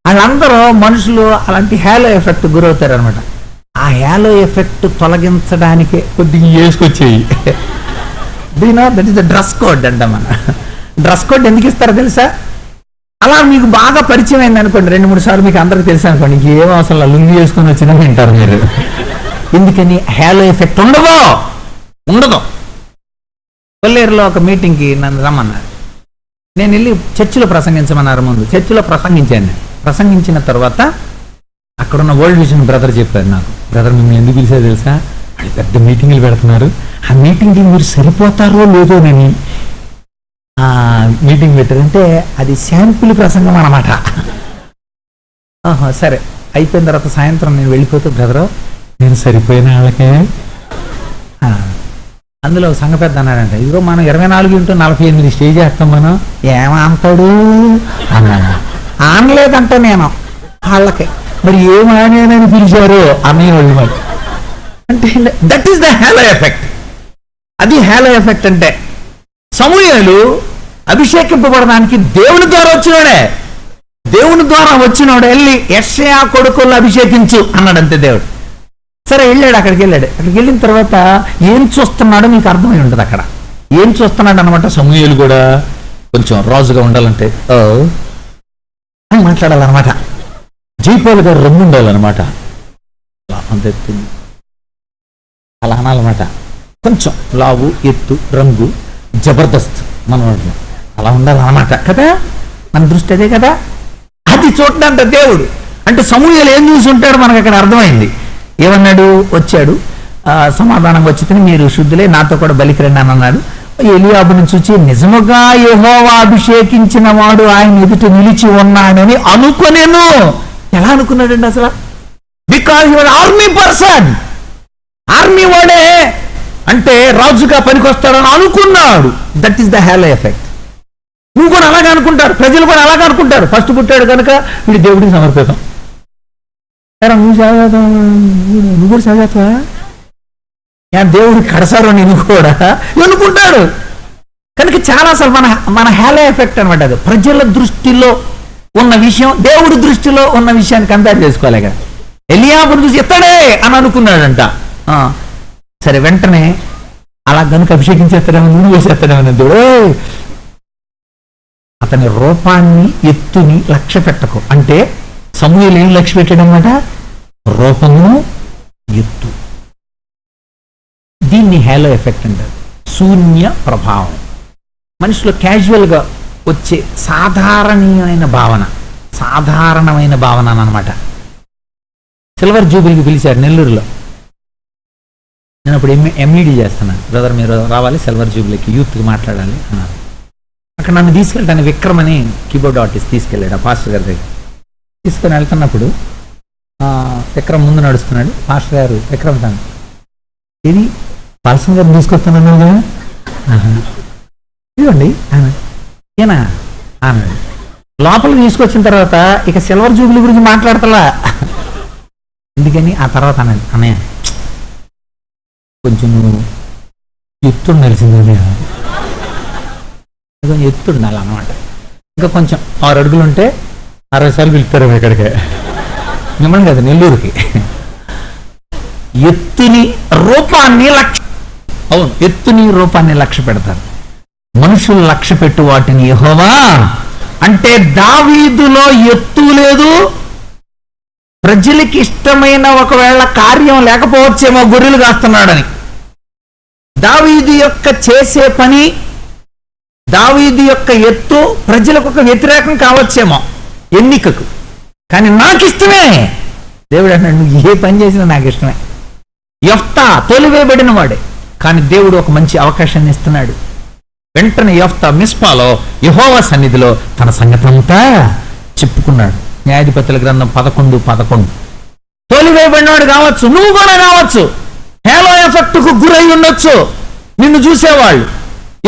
[SPEAKER 1] వాళ్ళందరూ మనుషులు అలాంటి హేలో ఎఫెక్ట్ గురవుతారు అనమాట. ఆ హేలో ఎఫెక్ట్ తొలగించడానికే కొద్దిగా వేసుకొచ్చేయి. That is the dress code అంట. మన డ్రెస్ కోడ్ ఎందుకు ఇస్తారో తెలుసా? అలా మీకు బాగా పరిచయం అయింది అనుకోండి, 2-3 సార్లు మీకు అందరికి తెలుసు అనుకోండి, ఇంకేం అవసరం లుంగి వేసుకొని వచ్చినా వింటారు మీరు. ఎందుకని? హేలో ఎఫెక్ట్ ఉండదు. కొల్లేరులో ఒక మీటింగ్కి నన్ను రమ్మన్నారు. నేను వెళ్ళి చర్చిలో ప్రసంగించమన్నారు. ముందు చర్చిలో ప్రసంగించాను. ప్రసంగించిన తర్వాత అక్కడున్న వరల్డ్ విజన్ బ్రదర్ చెప్పారు నాకు, బ్రదర్ మిమ్మల్ని ఎందుకు పిలిచారో తెలుసా? వాళ్ళు పెద్ద మీటింగ్లు పెడుతున్నారు, ఆ మీటింగ్కి మీరు సరిపోతారో లేదో నేను మీటింగ్ పెట్టారంటే అది శాంపుల్ ప్రసంగం అన్నమాట. సరే అయిపోయిన తర్వాత సాయంత్రం నేను వెళ్ళిపోతే, బ్రదరు నేను సరిపోయిన వాళ్ళకే. అందులో సంఘ పెద్ద అన్నాడంట, ఇదిగో మనం 24x48 స్టేజ్ చేస్తాం, మనం ఏమంటాడు అన్నాడు. ఆనలేదంట నేను వాళ్ళకి. మరి ఏమానేనని పిలిచారు అన్నయ్య వాళ్ళు మరి అంటే that is the hello effect. అది హేలో ఎఫెక్ట్ అంటే. సమూయేలు అభిషేకింపబడడానికి దేవుని ద్వారా వచ్చినోడే, దేవుని ద్వారా వచ్చినోడు వెళ్ళి యెషయా కొడుకులను అభిషేకించు అన్నాడు అంతే దేవుడు. సరే వెళ్ళాడు, అక్కడికి వెళ్ళిన తర్వాత ఏం చూస్తున్నాడో మీకు అర్థమై ఉంటుంది. అక్కడ ఏం చూస్తున్నాడు అనమాట. సమూయేలు కూడా కొంచెం రాజుగా ఉండాలంటే అని మాట్లాడాలన్నమాట. జైపాల్ గారు రంగు ఉండాలన్నమాట, అంత ఎత్తు అలా అనాలన్నమాట. కొంచెం లావు ఎత్తు రంగు జబర్దస్త్ మనవాడు అలా ఉండాలన్నమాట కదా. మన దృష్టి అదే కదా. అది చూడంట దేవుడు. అంటే సమూయేలు ఏం చూసి ఉంటాడు మనకు అక్కడ అర్థమైంది. ఏమన్నాడు? వచ్చాడు, సమాధానం వచ్చితే మీరు శుద్ధులే, నాతో కూడా బలికి రండి అని అన్నాడు. ఎలియాబుని చూచి నిజముగా యెహోవా అభిషేకించిన వాడు ఆయన ఎదుట నిలిచి ఉన్నాడని అనుకునేను. ఎలా అనుకున్నాడండి అసలు? Because he was army person. Army వాడే అంటే రాజుగా పనికొస్తాడని అనుకున్నాడు. That is the hello effect. నువ్వు కూడా అలాగే అనుకుంటారు, ప్రజలు కూడా అలాగే అనుకుంటారు. ఫస్ట్ పుట్టాడు కనుక వీడి దేవుడికి సమర్పితం. నువ్వు కూడా చదివేస్తావా? దేవుడు కడసారు నేను కూడా అనుకుంటాడు కనుక చాలా అసలు మన హేలో ఎఫెక్ట్ అనమాట. అది ప్రజల దృష్టిలో ఉన్న విషయం దేవుడి దృష్టిలో ఉన్న విషయాన్ని కంపేర్ చేసుకోవాలి కదా. ఎలియాబును చూసి ఎత్తడే అని అనుకున్నాడంట. సరే వెంటనే అలా కనుక అభిషేకించేస్తాడేమో, నూనె వేసేస్తాడేమో దేవుడు. అతని రూపాన్ని ఎత్తుని లక్ష్య పెట్టకు అంటే సమూయేలు ఏం లక్ష్య పెట్టాడనమాట? రూపము ఎత్తు. దీన్ని హేలో ఎఫెక్ట్ అంటారు. శూన్య ప్రభావం. మనిషిలో క్యాజువల్గా వచ్చే సాధారణమైన భావన అన్నమాట. సిల్వర్ జూబిలీకి పిలిచారు నెల్లూరులో. నేను అప్పుడు ఎంఈడి చేస్తున్నాను. బ్రదర్ మీరు రావాలి సిల్వర్ జూబిలీకి, యూత్కి మాట్లాడాలి అన్నారు. అక్కడ నన్ను తీసుకెళ్ళటానికి విక్రమ్ అని కీబోర్డ్ ఆర్టిస్ట్ తీసుకెళ్ళాడు ఆ పాస్టర్ గారి దగ్గర. తీసుకొని వెళ్తున్నప్పుడు విక్రమ్ ముందు నడుస్తున్నాడు. పాస్టర్ గారు విక్రమ్ తాను ఇది పాల్సం గారు తీసుకొస్తున్నాను కదా, ఇదిగోండి ఏనా అన్నాడు. లోపలికి తీసుకొచ్చిన తర్వాత ఇక సిల్వర్ జూబిలీ గురించి మాట్లాడతలా. ఎందుకని ఆ తర్వాత అన్నాడు, అన్నయ్య కొంచెం నువ్వు ఎత్తుడు తెలిసిందే, కొంచెం ఎత్తుండాలి అన్నమాట. ఇంకా కొంచెం 6 అడుగులు ఉంటే 60 సార్లు పిలుస్తారు ఇక్కడికి, మిమ్మల్ని కదా నెల్లూరుకి. ఎత్తుని రూపాన్ని లక్ష్య పెడతారు. మనుషులు లక్ష్య పెట్టు వాటిని యెహోవా అంటే దావీదులో ఎత్తు లేదు. ప్రజలకి ఇష్టమైన ఒకవేళ కార్యం లేకపోవచ్చేమో గొర్రెలు కాస్తున్నాడని. దావీదు యొక్క చేసే పని, దావీదు యొక్క ఎత్తు ప్రజలకు ఒక వ్యతిరేకం కావచ్చేమో ఎన్నికకు, కానీ నాకు ఇష్టమే. దేవుడు అన్నాడు నువ్వు ఏ పని చేసినా నాకు ఇష్టమే. యెఫ్తా తోలివేయబడిన వాడే, కానీ దేవుడు ఒక మంచి అవకాశాన్ని ఇస్తున్నాడు. వెంటనే యెఫ్తా మిస్పాలో యెహోవా సన్నిధిలో తన సంగతంతా చెప్పుకున్నాడు. న్యాయాధిపతుల గ్రంథం 11:11. తోలివేయబడినవాడు కావచ్చు, నువ్వు కూడా కావచ్చు. హేలో ఎఫెక్ట్ కు గురై ఉండొచ్చు. నిన్ను చూసేవాళ్ళు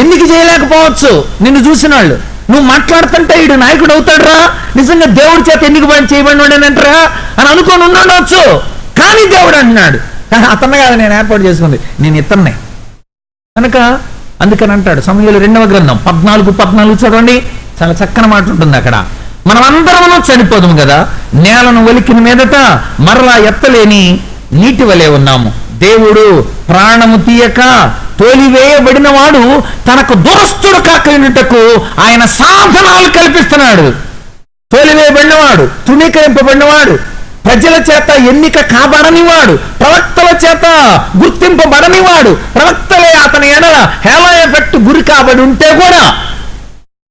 [SPEAKER 1] ఎన్నిక చేయలేకపోవచ్చు. నిన్ను చూసిన వాళ్ళు నువ్వు మాట్లాడుతుంటే ఈడు నాయకుడు అవుతాడురా, నిజంగా దేవుడి చేత ఎన్నిక చేయబడినాడంటరా అని అనుకొని ఉండొచ్చు. కానీ దేవుడు అంటున్నాడు అతన్ని కాదు నేను ఏర్పాటు చేసుకుంది, నేను ఇతన్నే కనుక. అందుకని అంటాడు సమూయేలు 2వ గ్రంథం 14:14 చదవండి. చాలా చక్కని మాట ఉంటుంది అక్కడ. మనం అందరం చనిపోదాం కదా, నేలను ఒలికిన మీదట మరలా ఎత్తలేని నీటి వలె ఉన్నాము. దేవుడు ప్రాణము తీయక తోలివేయబడిన వాడు తనకు దూరస్తుడు కాకయుటకు ఆయన సాధనాలు కల్పిస్తున్నాడు. తోలివేయబడినవాడు, తృణీకరింపబడినవాడు, ప్రజల చేత ఎన్నిక కాబడనివాడు, ప్రవక్తల చేత గుర్తింపబడనివాడు, ప్రవక్తలే అతని ఎడల హేలో ఎఫెక్ట్ గురి కాబడి ఉంటే కూడా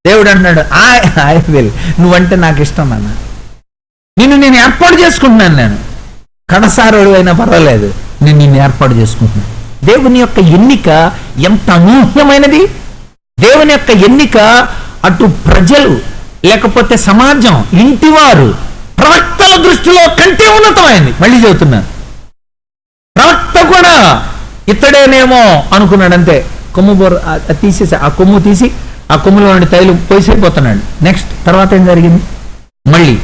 [SPEAKER 1] దేవుడు అంటున్నాడు ఐ విల్, నువ్వంటే నాకు ఇష్టం అన్న, నేను ఏర్పాటు చేసుకుంటున్నాను. నేను కడసారుడు అయినా పర్వాలేదు, నిన్ను ఏర్పాటు చేసుకుంటున్నాను. దేవుని యొక్క ఎన్నిక ఎంత అనూహ్యమైనది. దేవుని యొక్క ఎన్నిక అటు ప్రజలు లేకపోతే సమాజం, ఇంటివారు, ప్రవక్తల దృష్టిలో కంటే ఉన్నతమైంది. మళ్ళీ చెబుతున్నాను, ప్రవక్త కూడా ఇతడేనేమో అనుకున్నాడు అంతే. కొమ్ము తీసేసి ఆ కొమ్ము తీసి ఆ కొమ్ములో నుండి తైలు పోసేపోతున్నాడు. నెక్స్ట్ తర్వాత ఏం జరిగింది? మళ్ళీ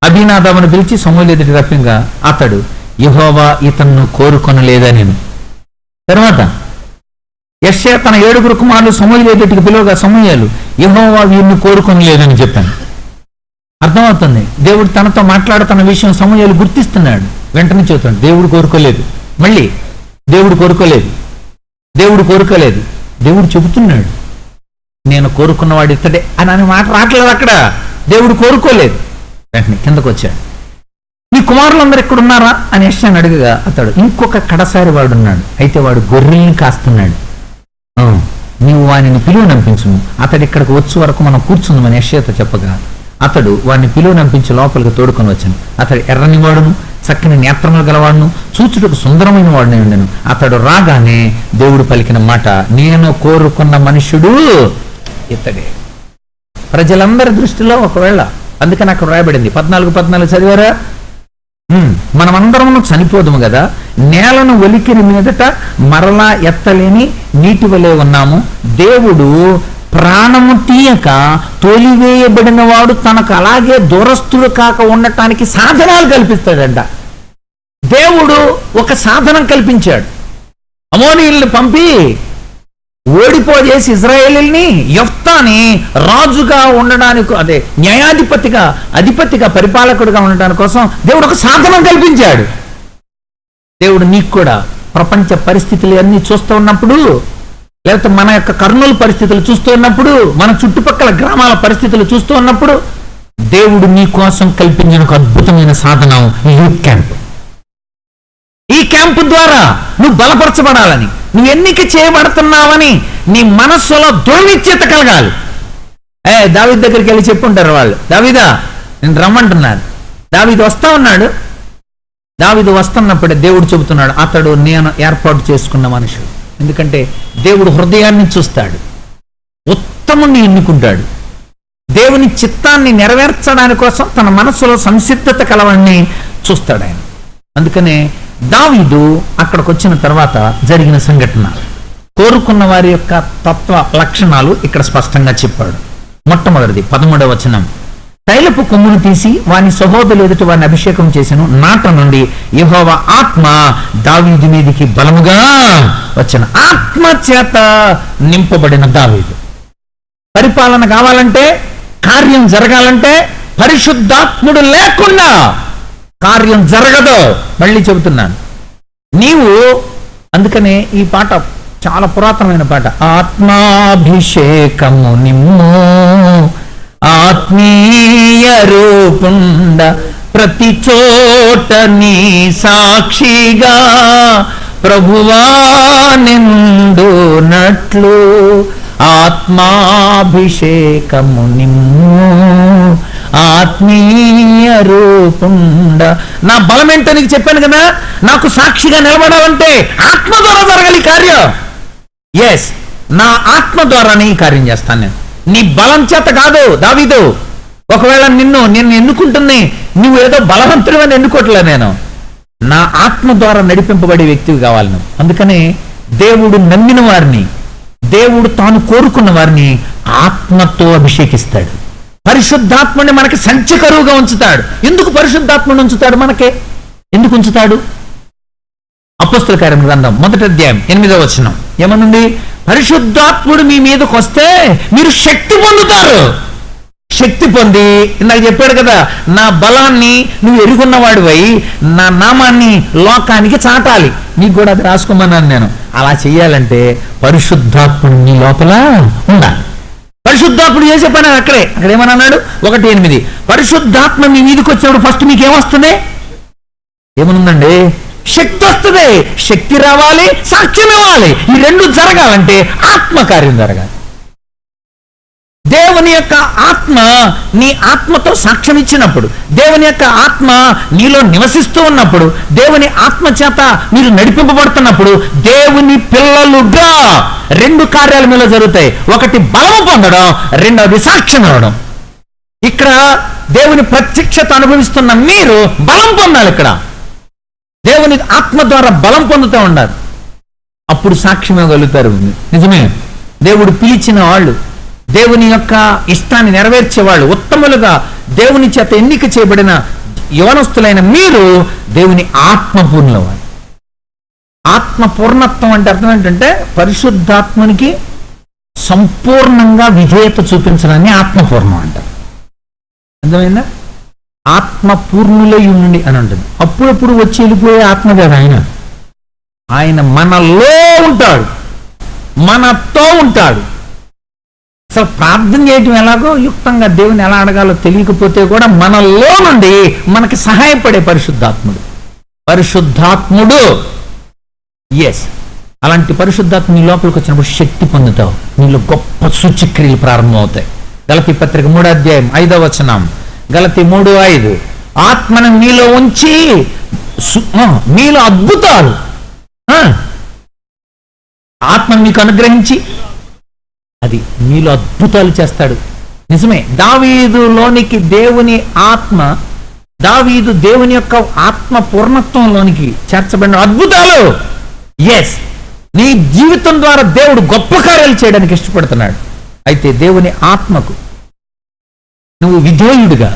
[SPEAKER 2] అభినాదాబును పిలిచి సమూయేలు ఎదుట రప్పింగా అతడు యెహోవా ఇతన్ను కోరుకొనలేదని. తర్వాత యెషయా తన 7 కుమారులు సమూయేలు ఎదుటికి పిలువగా సమూయేలు యెహోవా వీరిని కోరుకొనలేదని చెప్పాను. అర్థమవుతుంది, దేవుడు తనతో మాట్లాడుతున్న విషయం సమూయేలు గుర్తిస్తున్నాడు. వెంటనే చెబుతాడు దేవుడు కోరుకోలేదు, మళ్ళీ దేవుడు కోరుకోలేదు, దేవుడు కోరుకోలేదు. దేవుడు చెబుతున్నాడు నేను కోరుకున్నవాడు ఇతడే అని మాట రావట్లేదు అక్కడ. దేవుడు కోరుకోలేదు. వెంటనే కిందకు వచ్చాడు. నీ కుమారులందరూ ఇక్కడ ఉన్నారా అని యెషయాను అడగగా అతడు ఇంకొక కడసారి వాడున్నాడు, అయితే వాడు గొర్రెల్ని కాస్తున్నాడు. నీవు వానిని పిలువనంపించుము, అతడు ఇక్కడికి వచ్చే వరకు మనం కూర్చుందామని యెషయాతో చెప్పగా అతడు వాడిని పిలువనంపించి లోపలికి తోడుకొని వచ్చాను. అతడు ఎర్రని వాడును చక్కని నేత్రములు గలవాడును చూచుటకు సుందరమైన వాడిని ఉండెను. అతడు రాగానే దేవుడు పలికిన మాట, నేను కోరుకున్న మనుష్యుడు ఇతడే. ప్రజలందరి దృష్టిలో ఒకవేళ, అందుకని అక్కడ రాయబడింది 14 చదివారా? మనమందరం చనిపోదుము కదా, నేలను ఒలికిన మీదట మరలా ఎత్తలేని నీటి వలె ఉన్నాము. దేవుడు ప్రాణము తీయక తోలివేయబడిన వాడు తనకు అలాగే దూరస్తుడు కాక ఉండటానికి సాధనాలు కల్పిస్తాడంట. దేవుడు ఒక సాధనం కల్పించాడు. అమోనీయుల్ని పంపి ఓడిపోజేసి ఇజ్రాయేలీల్ని యెఫ్తాని రాజుగా ఉండడానికి, అదే అధిపతిగా పరిపాలకుడిగా ఉండడానికి కోసం దేవుడు ఒక సాధనం కల్పించాడు. దేవుడు నీకు కూడా ప్రపంచ పరిస్థితులు అన్ని చూస్తూ ఉన్నప్పుడు, లేకపోతే మన యొక్క కర్నూలు పరిస్థితులు చూస్తూ ఉన్నప్పుడు, మన చుట్టుపక్కల గ్రామాల పరిస్థితులు చూస్తూ ఉన్నప్పుడు దేవుడు నీ కోసం కల్పించిన ఒక అద్భుతమైన సాధనం యూత్ క్యాంప్. ఈ క్యాంపు ద్వారా నువ్వు బలపరచబడాలని, నువ్వు ఎన్నిక చేయబడుతున్నావని నీ మనస్సులో దృఢనిశ్చయత కలగాలి. దావీదు దగ్గరికి వెళ్ళి చెప్పుంటారు వాళ్ళు, దావీదా నేను రమ్మంటున్నాను. దావీదు వస్తా ఉన్నాడు. దావీదు వస్తున్నప్పుడే దేవుడు చెబుతున్నాడు అతడు నేను ఏర్పాటు చేసుకున్న మనుషుడు. ఎందుకంటే దేవుడు హృదయాన్ని చూస్తాడు, ఉత్తముని ఎన్నుకుంటాడు. దేవుని చిత్తాన్ని నెరవేర్చడానికి కోసం తన మనస్సులో సంసిద్ధత కలవాన్ని చూస్తాడు ఆయన. అందుకనే దావీదు అక్కడికి వచ్చిన తర్వాత జరిగిన సంఘటన, కోరుకున్న వారి యొక్క తత్వ లక్షణాలు ఇక్కడ స్పష్టంగా చెప్పాడు. మొట్టమొదటిది 13వ వచనం, తైలపు కొమ్మును తీసి వాని సహోదరులు ఎదుట వారిని అభిషేకం చేసెను. నాట నుండి యెహోవా ఆత్మ దావీదు మీదికి బలముగా వచ్చిన. ఆత్మ చేత నింపబడిన దావీదు. పరిపాలన కావాలంటే, కార్యం జరగాలంటే పరిశుద్ధాత్ముడు లేకుండా కార్యం జరగదు. మళ్ళీ చెబుతున్నాను, నీవు, అందుకనే ఈ పాట చాలా పురాతనమైన పాట, ఆత్మాభిషేకము నిమ్ము ఆత్మీయ రూపుండ ప్రతి చోట నీ సాక్షిగా ప్రభువా నిండునట్లు ఆత్మాభిషేకము నిమ్ము ఆత్మీయ రూపుండ. నా బలం ఏంటో నీకు చెప్పాను కదా, నాకు సాక్షిగా నిలబడాలంటే ఆత్మ ద్వారా జరగాలి కార్యం. ఎస్, నా ఆత్మ ద్వారానే ఈ కార్యం చేస్తాను నేను, నీ బలం చేత కాదు. దావీదు, ఒకవేళ నిన్ను ఎన్నుకుంటుంది, నువ్వు ఏదో బలవంతుడు అని ఎన్నుకోవట్లే, నేను నా ఆత్మ ద్వారా నడిపింపబడే వ్యక్తివి కావాలి నువ్వు. అందుకనే దేవుడు నమ్మిన వారిని, దేవుడు తాను కోరుకున్న వారిని ఆత్మతో అభిషేకిస్తాడు. పరిశుద్ధాత్మని మనకి సంచకరువుగా ఉంచుతాడు. ఎందుకు పరిశుద్ధాత్మని ఉంచుతాడు? మనకే ఎందుకు ఉంచుతాడు? అపోస్తల కార్యం గ్రంథం 1వ అధ్యాయం 8వ వచనం ఏమనుంది? పరిశుద్ధాత్ముడు మీ మీదకి వస్తే మీరు శక్తి పొందుతారు. శక్తి పొంది, ఇందాక చెప్పాడు కదా, నా బలాన్ని నువ్వు ఎరుగున్నవాడివై నా నామాన్ని లోకానికి చాటాలి. నీకు కూడా అది రాసుకోమన్నాను నేను. అలా చెయ్యాలంటే పరిశుద్ధాత్ముడు నీ లోపల ఉండాలి. పరిశుద్ధాత్ముడు చేసే పని అక్కడ ఏమన్నాడు? 1:8 పరిశుద్ధాత్మ మీ మీదకి వచ్చినప్పుడు ఫస్ట్ మీకు ఏమొస్తుంది? ఏమనుందండి? శక్తి వస్తుంది. శక్తి రావాలి, సాక్ష్యం ఇవ్వాలి. ఈ రెండు జరగాలంటే ఆత్మకార్యం జరగాలి. దేవుని యొక్క ఆత్మ నీ ఆత్మతో సాక్ష్యం ఇచ్చినప్పుడు, దేవుని యొక్క ఆత్మ నీలో నివసిస్తూ ఉన్నప్పుడు, దేవుని ఆత్మ చేత మీరు నడిపింపబడుతున్నప్పుడు దేవుని పిల్లలుగా 2 కార్యాలు మీలో జరుగుతాయి. ఒకటి బలము పొందడం, రెండవది సాక్ష్యం ఇవ్వడం. ఇక్కడ దేవుని ప్రత్యక్షత అనుభవిస్తున్న మీరు బలం పొందాలి. ఇక్కడ దేవుని ఆత్మ ద్వారా బలం పొందుతూ ఉండాలి. అప్పుడు సాక్ష్యం ఇవ్వగలుగుతారు. నిజమే, దేవుడు పిలిచిన వాళ్ళు, దేవుని యొక్క ఇష్టాన్ని నెరవేర్చేవాళ్ళు, ఉత్తములుగా దేవుని చేత ఎన్నిక చేయబడిన యవనస్తులైన మీరు దేవుని ఆత్మపూర్ణుల వారు. ఆత్మ పూర్ణత్వం అంటే అర్థం ఏంటంటే పరిశుద్ధాత్మనికి సంపూర్ణంగా విధేయత చూపించడాన్ని ఆత్మపూర్ణం అంటారు. అర్థమైందా? ఆత్మపూర్ణులై ఉండి అని ఉంటుంది. అప్పుడప్పుడు వచ్చి వెళ్ళిపోయే ఆత్మ కదా ఆయన మనలో ఉంటాడు, మనతో ఉంటాడు. అసలు ప్రార్థన చేయటం ఎలాగో యుక్తంగా దేవుని ఎలా అడగాలో తెలియకపోతే కూడా మనలో నుండి మనకి సహాయపడే పరిశుద్ధాత్ముడు. ఎస్, అలాంటి పరిశుద్ధాత్మ నీ లోపలికి వచ్చినప్పుడు శక్తి పొందుతావు. నీలో గొప్ప సూచక్రియలు ప్రారంభం అవుతాయి. గలతీ పత్రిక 3వ అధ్యాయం 5వ వచనం. గలతీ 3:5. ఆత్మను మీలో ఉంచి మీలో అద్భుతాలు, ఆత్మను మీకు అనుగ్రహించి అది మీలో అద్భుతాలు చేస్తాడు. నిజమే, దావీదులోనికి దేవుని ఆత్మ, దావీదు దేవుని యొక్క ఆత్మ పూర్ణత్వంలోనికి చేర్చబడిన అద్భుతాలు. ఎస్, నీ జీవితం ద్వారా దేవుడు గొప్ప కార్యాలు చేయడానికి ఇష్టపడుతున్నాడు. అయితే దేవుని ఆత్మకు నువ్వు విధేయుడిగా,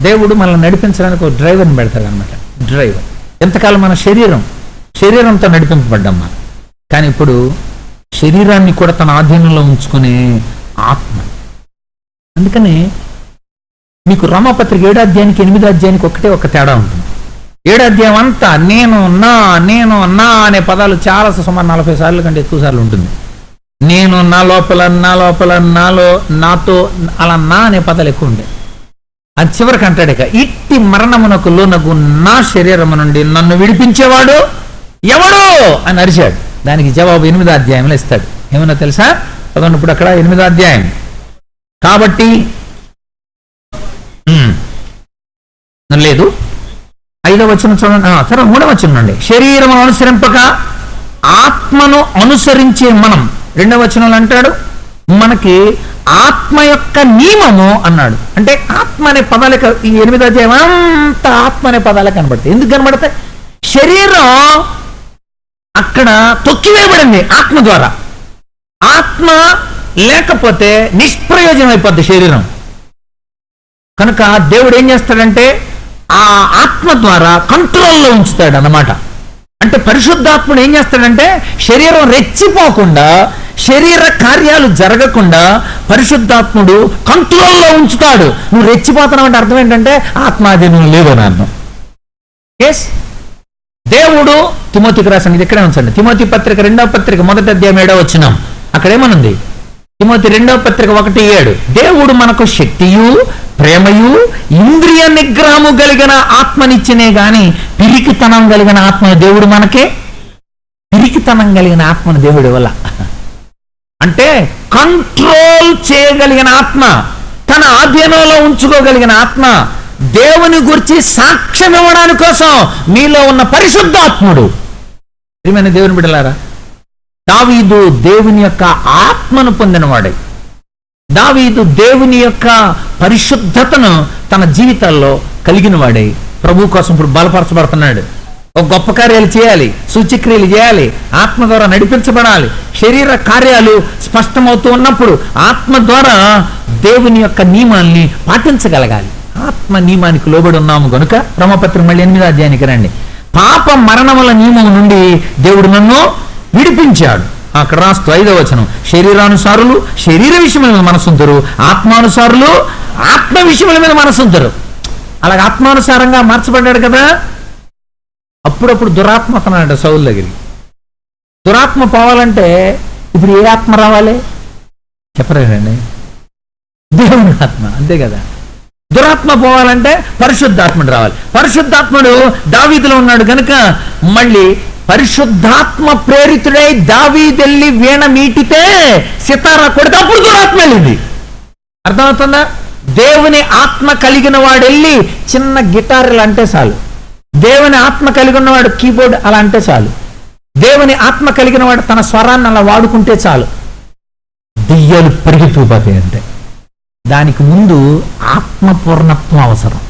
[SPEAKER 2] దేవుడు మనల్ని నడిపించడానికి ఒక డ్రైవర్ని పెడతాడు అనమాట. డ్రైవర్ ఎంతకాలం మన శరీరంతో నడిపింపబడ్డాం మనం. కానీ ఇప్పుడు శరీరాన్ని కూడా తన ఆధీనంలో ఉంచుకునే ఆత్మ. అందుకని మీకు రోమాపత్రిక 7వ అధ్యాయానికి 8వ అధ్యాయానికి ఒక తేడా ఉంటుంది. 7వ అధ్యాయం అంతా నేను నా అనే పదాలు చాలా సుమారు 40 సార్లు కంటే ఎక్కువ సార్లు ఉంటుంది. నేను నా లోపల నాలో నాతో అలా నా అనే పదాలు ఎక్కువ ఉంటాయి. అది చివరికి అంటాడు, ఇక ఇట్టి మరణమునకు లోనగు నా శరీరము నుండి నన్ను విడిపించేవాడు ఎవడు అని అరిచాడు. దానికి జవాబు 8వ అధ్యాయంలో ఇస్తాడు. ఏమన్నా తెలుసా? చదవండి ఇప్పుడు అక్కడ 8వ అధ్యాయం. కాబట్టి లేదు 5వ వచనం చూడండి, తర్వాత 3వ వచనం నుండి. శరీరము అనుసరింపక ఆత్మను అనుసరించే మనం, 2వ వచనంలో అంటాడు మనకి ఆత్మ యొక్క నియమము అన్నాడు. అంటే ఆత్మ అనే పదాలే, ఈ 8వ అధ్యాయం అంతా ఆత్మ అనే పదాలే కనబడతాయి. ఎందుకు కనబడతాయి? శరీరం అక్కడ తొక్కివేయబడింది ఆత్మ ద్వారా. ఆత్మ లేకపోతే నిష్ప్రయోజనం అయిపోద్ది శరీరం. కనుక దేవుడు ఏం చేస్తాడంటే ఆ ఆత్మ ద్వారా కంట్రోల్లో ఉంచుతాడు అన్నమాట. అంటే పరిశుద్ధాత్ముడు ఏం చేస్తాడంటే శరీరం రెచ్చిపోకుండా, శరీర కార్యాలు జరగకుండా పరిశుద్ధాత్ముడు కంట్రోల్లో ఉంచుతాడు. నువ్వు రెచ్చిపోతున్నావు అంటే అర్థం ఏంటంటే ఆత్మాధీనం లేదని అర్థం. ఎస్, దేవుడు తిమోతికి రాసిన, ఇది ఇక్కడే ఉంచండి, తిమోతి పత్రిక 2వ పత్రిక 1వ అధ్యాయం 7వ వచనం. అక్కడేమనుంది? తిమోతి 2వ పత్రిక 1:7. దేవుడు మనకు శక్తియు ప్రేమయు ఇంద్రియ నిగ్రహము కలిగిన ఆత్మనిచ్చినే గాని పిరికితనం కలిగిన ఆత్మను దేవుడు మనకే, పిరికితనం కలిగిన ఆత్మను దేవుడు వల్ల అంటే కంట్రోల్ చేయగలిగిన ఆత్మ, తన ఆధీనంలో ఉంచుకోగలిగిన ఆత్మ, దేవుని గురించి సాక్ష్యం ఇవ్వడానికి కోసం మీలో ఉన్న పరిశుద్ధాత్ముడు. ప్రియమైన దేవుని బిడ్డలారా, దావీదు దేవుని యొక్క ఆత్మను పొందినవాడే. దావీదు దేవుని యొక్క పరిశుద్ధతను తన జీవితాల్లో కలిగిన వాడే ప్రభు కోసం ఇప్పుడు బలపరచబడుతున్నాడు. ఒక గొప్ప కార్యాలు చేయాలి, సూచక్రియలు చేయాలి, ఆత్మ ద్వారా నడిపించబడాలి. శరీర కార్యాలు స్పష్టమవుతూ ఉన్నప్పుడు ఆత్మ ద్వారా దేవుని యొక్క నియమాల్ని పాటించగలగాలి. ఆత్మ నియమానికి లోబడి ఉన్నాము కనుక రోమాపత్రిక మళ్ళీ 8వ అధ్యాయానికి రండి. పాప మరణముల నియమం నుండి దేవుడు నన్ను విడిపించాడు. అక్కడ రాస్తూ 5వ వచనం. శరీరానుసారులు శరీర విషయముల మీద మనసుంటారు, ఆత్మానుసారులు ఆత్మ విషయముల మీద మనసుంటారు. అలాగే ఆత్మానుసారంగా మార్చబడ్డాడు కదా. అప్పుడప్పుడు దురాత్మ అతనంట సౌలు దగ్గరికి. దురాత్మ పోవాలంటే ఇప్పుడు ఏ ఆత్మ రావాలి చెప్పరేనండి? దేవుని ఆత్మ, అంతే కదా. దురాత్మ పోవాలంటే పరిశుద్ధాత్ముడు రావాలి. పరిశుద్ధాత్ముడు దావీదులో ఉన్నాడు కనుక మళ్ళీ పరిశుద్ధాత్మ ప్రేరితుడై దావీదెళ్ళి వీణ మీటితే సితారా కొడితే అప్పుడు దురాత్మ వెళ్ళింది. అర్థమవుతుందా? దేవుని ఆత్మ కలిగిన వాడు వెళ్ళి చిన్న గిటార్లు అంటే చాలు, దేవుని ఆత్మ కలిగి ఉన్నవాడు కీబోర్డ్ అలా అంటే చాలు, దేవుని ఆత్మ కలిగిన వాడు తన స్వరాన్ని అలా వాడుకుంటే చాలు, దెయ్యాలు పరిగెత్తుకుపోతాయి. అంటే దానికి ముందు ఆత్మపూర్ణత్వం అవసరం.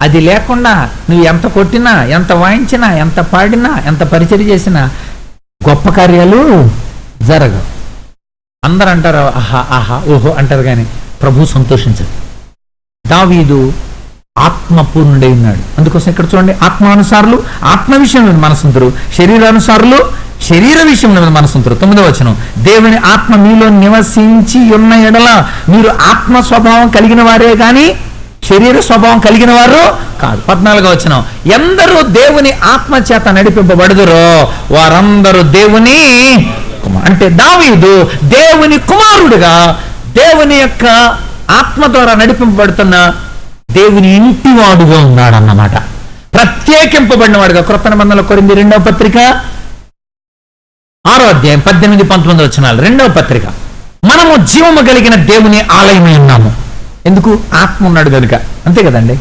[SPEAKER 2] అది లేకుండా నువ్వు ఎంత కొట్టినా, ఎంత వాయించినా, ఎంత పాడినా, ఎంత పరిచయం చేసినా గొప్ప కార్యాలు జరగవు. అందరూ అంటారు ఆహా ఆహా ఓహో అంటారు, కానీ ప్రభు సంతోషించదు. దావీదు ఆత్మపూర్ణుడై ఉన్నాడు. అందుకోసం ఇక్కడ చూడండి, ఆత్మానుసారులు ఆత్మ విషయంలో మనసుంతురు, శరీరానుసారులు శరీర విషయంలో మనసుంతురు. 9వ వచనం, దేవుని ఆత్మ మీలో నివసించి ఉన్న ఎడల మీరు ఆత్మ స్వభావం కలిగిన వారే కానీ శరీర స్వభావం కలిగిన వారు కాదు. 14వ వచనం, ఎందరూ దేవుని ఆత్మ చేత నడిపింపబడుదురో వారందరూ దేవుని అంటే దావీదు దేవుని కుమారుడుగా దేవుని యొక్క ఆత్మ ద్వారా నడిపింపబడుతున్న దేవుని ఇంటివాడుగా ఉన్నాడన్నమాట. ప్రత్యేకింపబడినవాడుగా. క్రొత్త నిబంధనలో కొరింథీ 2వ పత్రిక 6వ అధ్యాయం 18-19 వచనాలు. 2వ పత్రిక, మనము జీవము కలిగిన దేవుని ఆలయమై ఉన్నాము. ఎందుకు? ఆత్మ ఉన్నాడు కనుక. అంతే కదండి.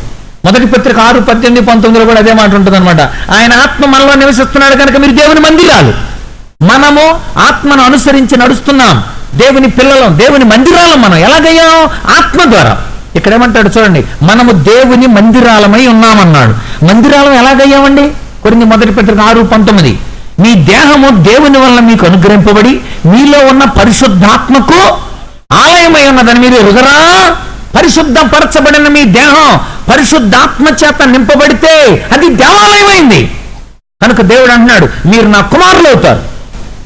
[SPEAKER 2] మొదటి పత్రిక 6:18-19 కూడా అదే మాట ఉంటుంది అనమాట. ఆయన ఆత్మ మనలో నివసిస్తున్నాడు కనుక మీరు దేవుని మందిరాలు. మనము ఆత్మను అనుసరించి నడుస్తున్నాం. దేవుని పిల్లలం, దేవుని మందిరాలం. మనం ఎలాగయ్యాం? ఆత్మ ద్వారా. ఇక్కడ ఏమంటాడు చూడండి, మనము దేవుని మందిరాలమై ఉన్నామన్నాడు. మందిరాలం ఎలాగయ్యామండి? కొరింథీ మొదటి పత్రిక 6:19, మీ దేహము దేవుని వల్ల మీకు అనుగ్రహింపబడి మీలో ఉన్న పరిశుద్ధాత్మకు ఆలయమై ఉన్నదని మీరు ఎరుగరా? పరిశుద్ధపరచబడిన మీ దేహం పరిశుద్ధాత్మ చేత నింపబడితే అది దేవాలయమైంది. కనుక దేవుడు అంటున్నాడు, మీరు నా కుమారులు అవుతారు.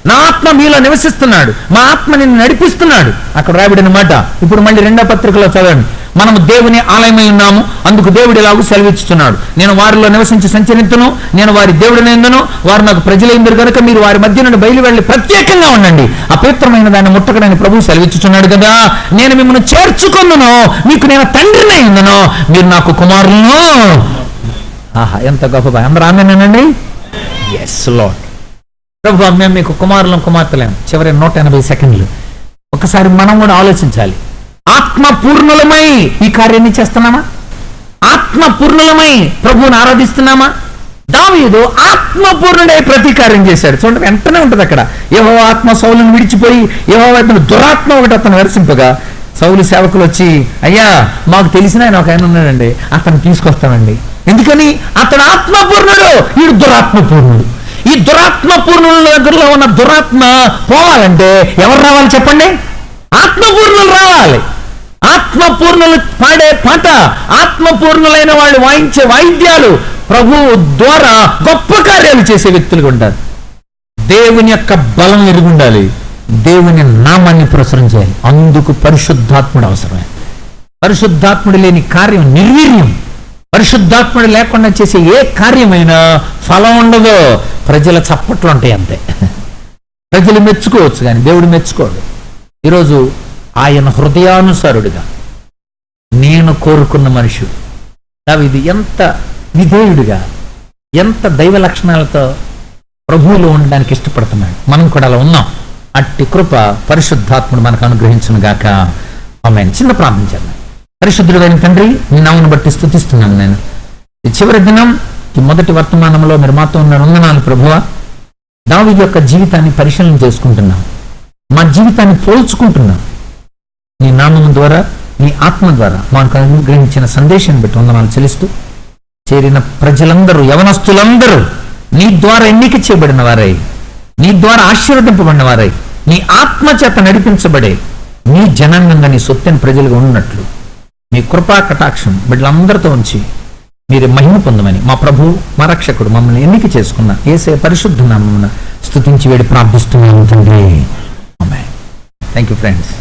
[SPEAKER 2] నా ఆత్మ మీలో నివసిస్తున్నాడు, మా ఆత్మ నిన్ను నడిపిస్తున్నాడు. అక్కడ రాయబడిన మాట ఇప్పుడు మళ్ళీ 2వ పత్రికలో చదవండి. మనము దేవుని ఆలయమై ఉన్నాము, అందుకు దేవుడు ఇలాగూ సెలవిచ్చుతున్నాడు, నేను వారిలో నివసించి సంచరించును, నేను వారి దేవుడినైందును, వారు నాకు ప్రజలైందరు కనుక మీరు వారి మధ్య నుండి బయలు వెళ్ళి ప్రత్యేకంగా ఉండండి, అపవిత్రమైన దాన్ని ముట్టకడని ప్రభువు సెలవిచ్చుచున్నాడు కదా. నేను మిమ్మల్ని చేర్చుకొందును, మీకు నేను తండ్రిని అయిందును, మీరు నాకు కుమారులను. ఆహా, ఎంత గొప్ప! అందరూ ఆమేనండి. Yes lord. ప్రభు, మేము మీకు కుమారులం కుమార్తెలేం. చివరి 180 సెకండ్లు ఒకసారి మనం కూడా ఆలోచించాలి. ఆత్మపూర్ణులమై ఈ కార్యాన్ని చేస్తున్నామా? ఆత్మపూర్ణులమై ప్రభువుని ఆరాధిస్తున్నామా? దావీదు ఆత్మపూర్ణుడై ప్రతి కార్యం చేశాడు. చూడండి, వెంటనే ఉంటుంది అక్కడ, యెహోవా ఆత్మ సౌలును విడిచిపోయి యెహోవా దురాత్మ ఒకటి అతను వెరసింపగా సౌలు సేవకులు వచ్చి, అయ్యా మాకు తెలిసిన ఆయన ఒక ఆయన ఉన్నాడండి, అతను తీసుకొస్తామండి. ఎందుకని? అతడు ఆత్మపూర్ణుడు, వీడు దురాత్మపూర్ణుడు. ఈ దురాత్మపూర్ణుల దగ్గరలో ఉన్న దురాత్మ పోవాలంటే ఎవరు రావాలి చెప్పండి? ఆత్మపూర్ణులు రావాలి. ఆత్మపూర్ణులు పాడే పాట, ఆత్మపూర్ణులైన వాళ్ళు వాయించే వాయిద్యాలు ప్రభు ద్వారా గొప్ప కార్యాలు చేసే వ్యక్తులుగా ఉంటారు. దేవుని యొక్క బలం ఎరుగుండాలి, దేవుని నామాన్ని ప్రచురించాలి. అందుకు పరిశుద్ధాత్ముడు అవసరమే. పరిశుద్ధాత్ముడు లేని కార్యం నిర్వీర్యం. పరిశుద్ధాత్ముడు లేకుండా చేసే ఏ కార్యమైనా ఫలం ఉండదో. ప్రజల చప్పట్లు ఉంటాయి అంతే. ప్రజలు మెచ్చుకోవచ్చు కానీ దేవుడు మెచ్చుకోడు. ఈరోజు ఆయన హృదయానుసారుడిగా నేను కోరుకున్న మనుషుడు దావీదు ఎంత విధేయుడిగా, ఎంత దైవ లక్షణాలతో ప్రభువులో ఉండడానికి ఇష్టపడుతున్నాడు. మనం కూడా అలా ఉన్నాం. అట్టి కృప పరిశుద్ధాత్ముడు మనకు అనుగ్రహించును గాక. ఆమేన్. చిన్న ప్రార్థన చేద్దాం. పరిశుద్ధుడైన తండ్రి, నీ నామమును బట్టి స్తుతిస్తున్నాను. నేను ఈ చివరి దినం, ఈ మొదటి వర్తమానంలో మీరు మాతో ఉన్నారు. వందనాలు ప్రభువా. దావీదు యొక్క జీవితాన్ని పరిశీలన చేసుకుంటున్నాం, మా జీవితాన్ని పోల్చుకుంటున్నాం. నీ నామము ద్వారా, నీ ఆత్మ ద్వారా మాకు అనుగ్రహించిన సందేశాన్ని బట్టి వందనాలు చెల్లిస్తూ, చేరిన ప్రజలందరూ, యవనస్తులందరూ నీ ద్వారా ఎన్నిక చేయబడిన వారై, నీ ద్వారా ఆశీర్వదింపబడిన వారై, నీ ఆత్మ చేత నడిపించబడే నీ జనాంగంగా, నీ సొత్తైన ప్రజలుగా ఉన్నట్లు మీ కృపా కటాక్షం బిడ్డలందరితో ఉంచి మీరు మహిమ పొందమని మా ప్రభు, మా రక్షకుడు, మమ్మల్ని ఎన్నిక చేసుకున్న యేసయ్య పరిశుద్ధ నామమున స్తుతించి వేడి ప్రార్థిస్తున్నాము తండ్రి. ఆమేన్. Thank you friends.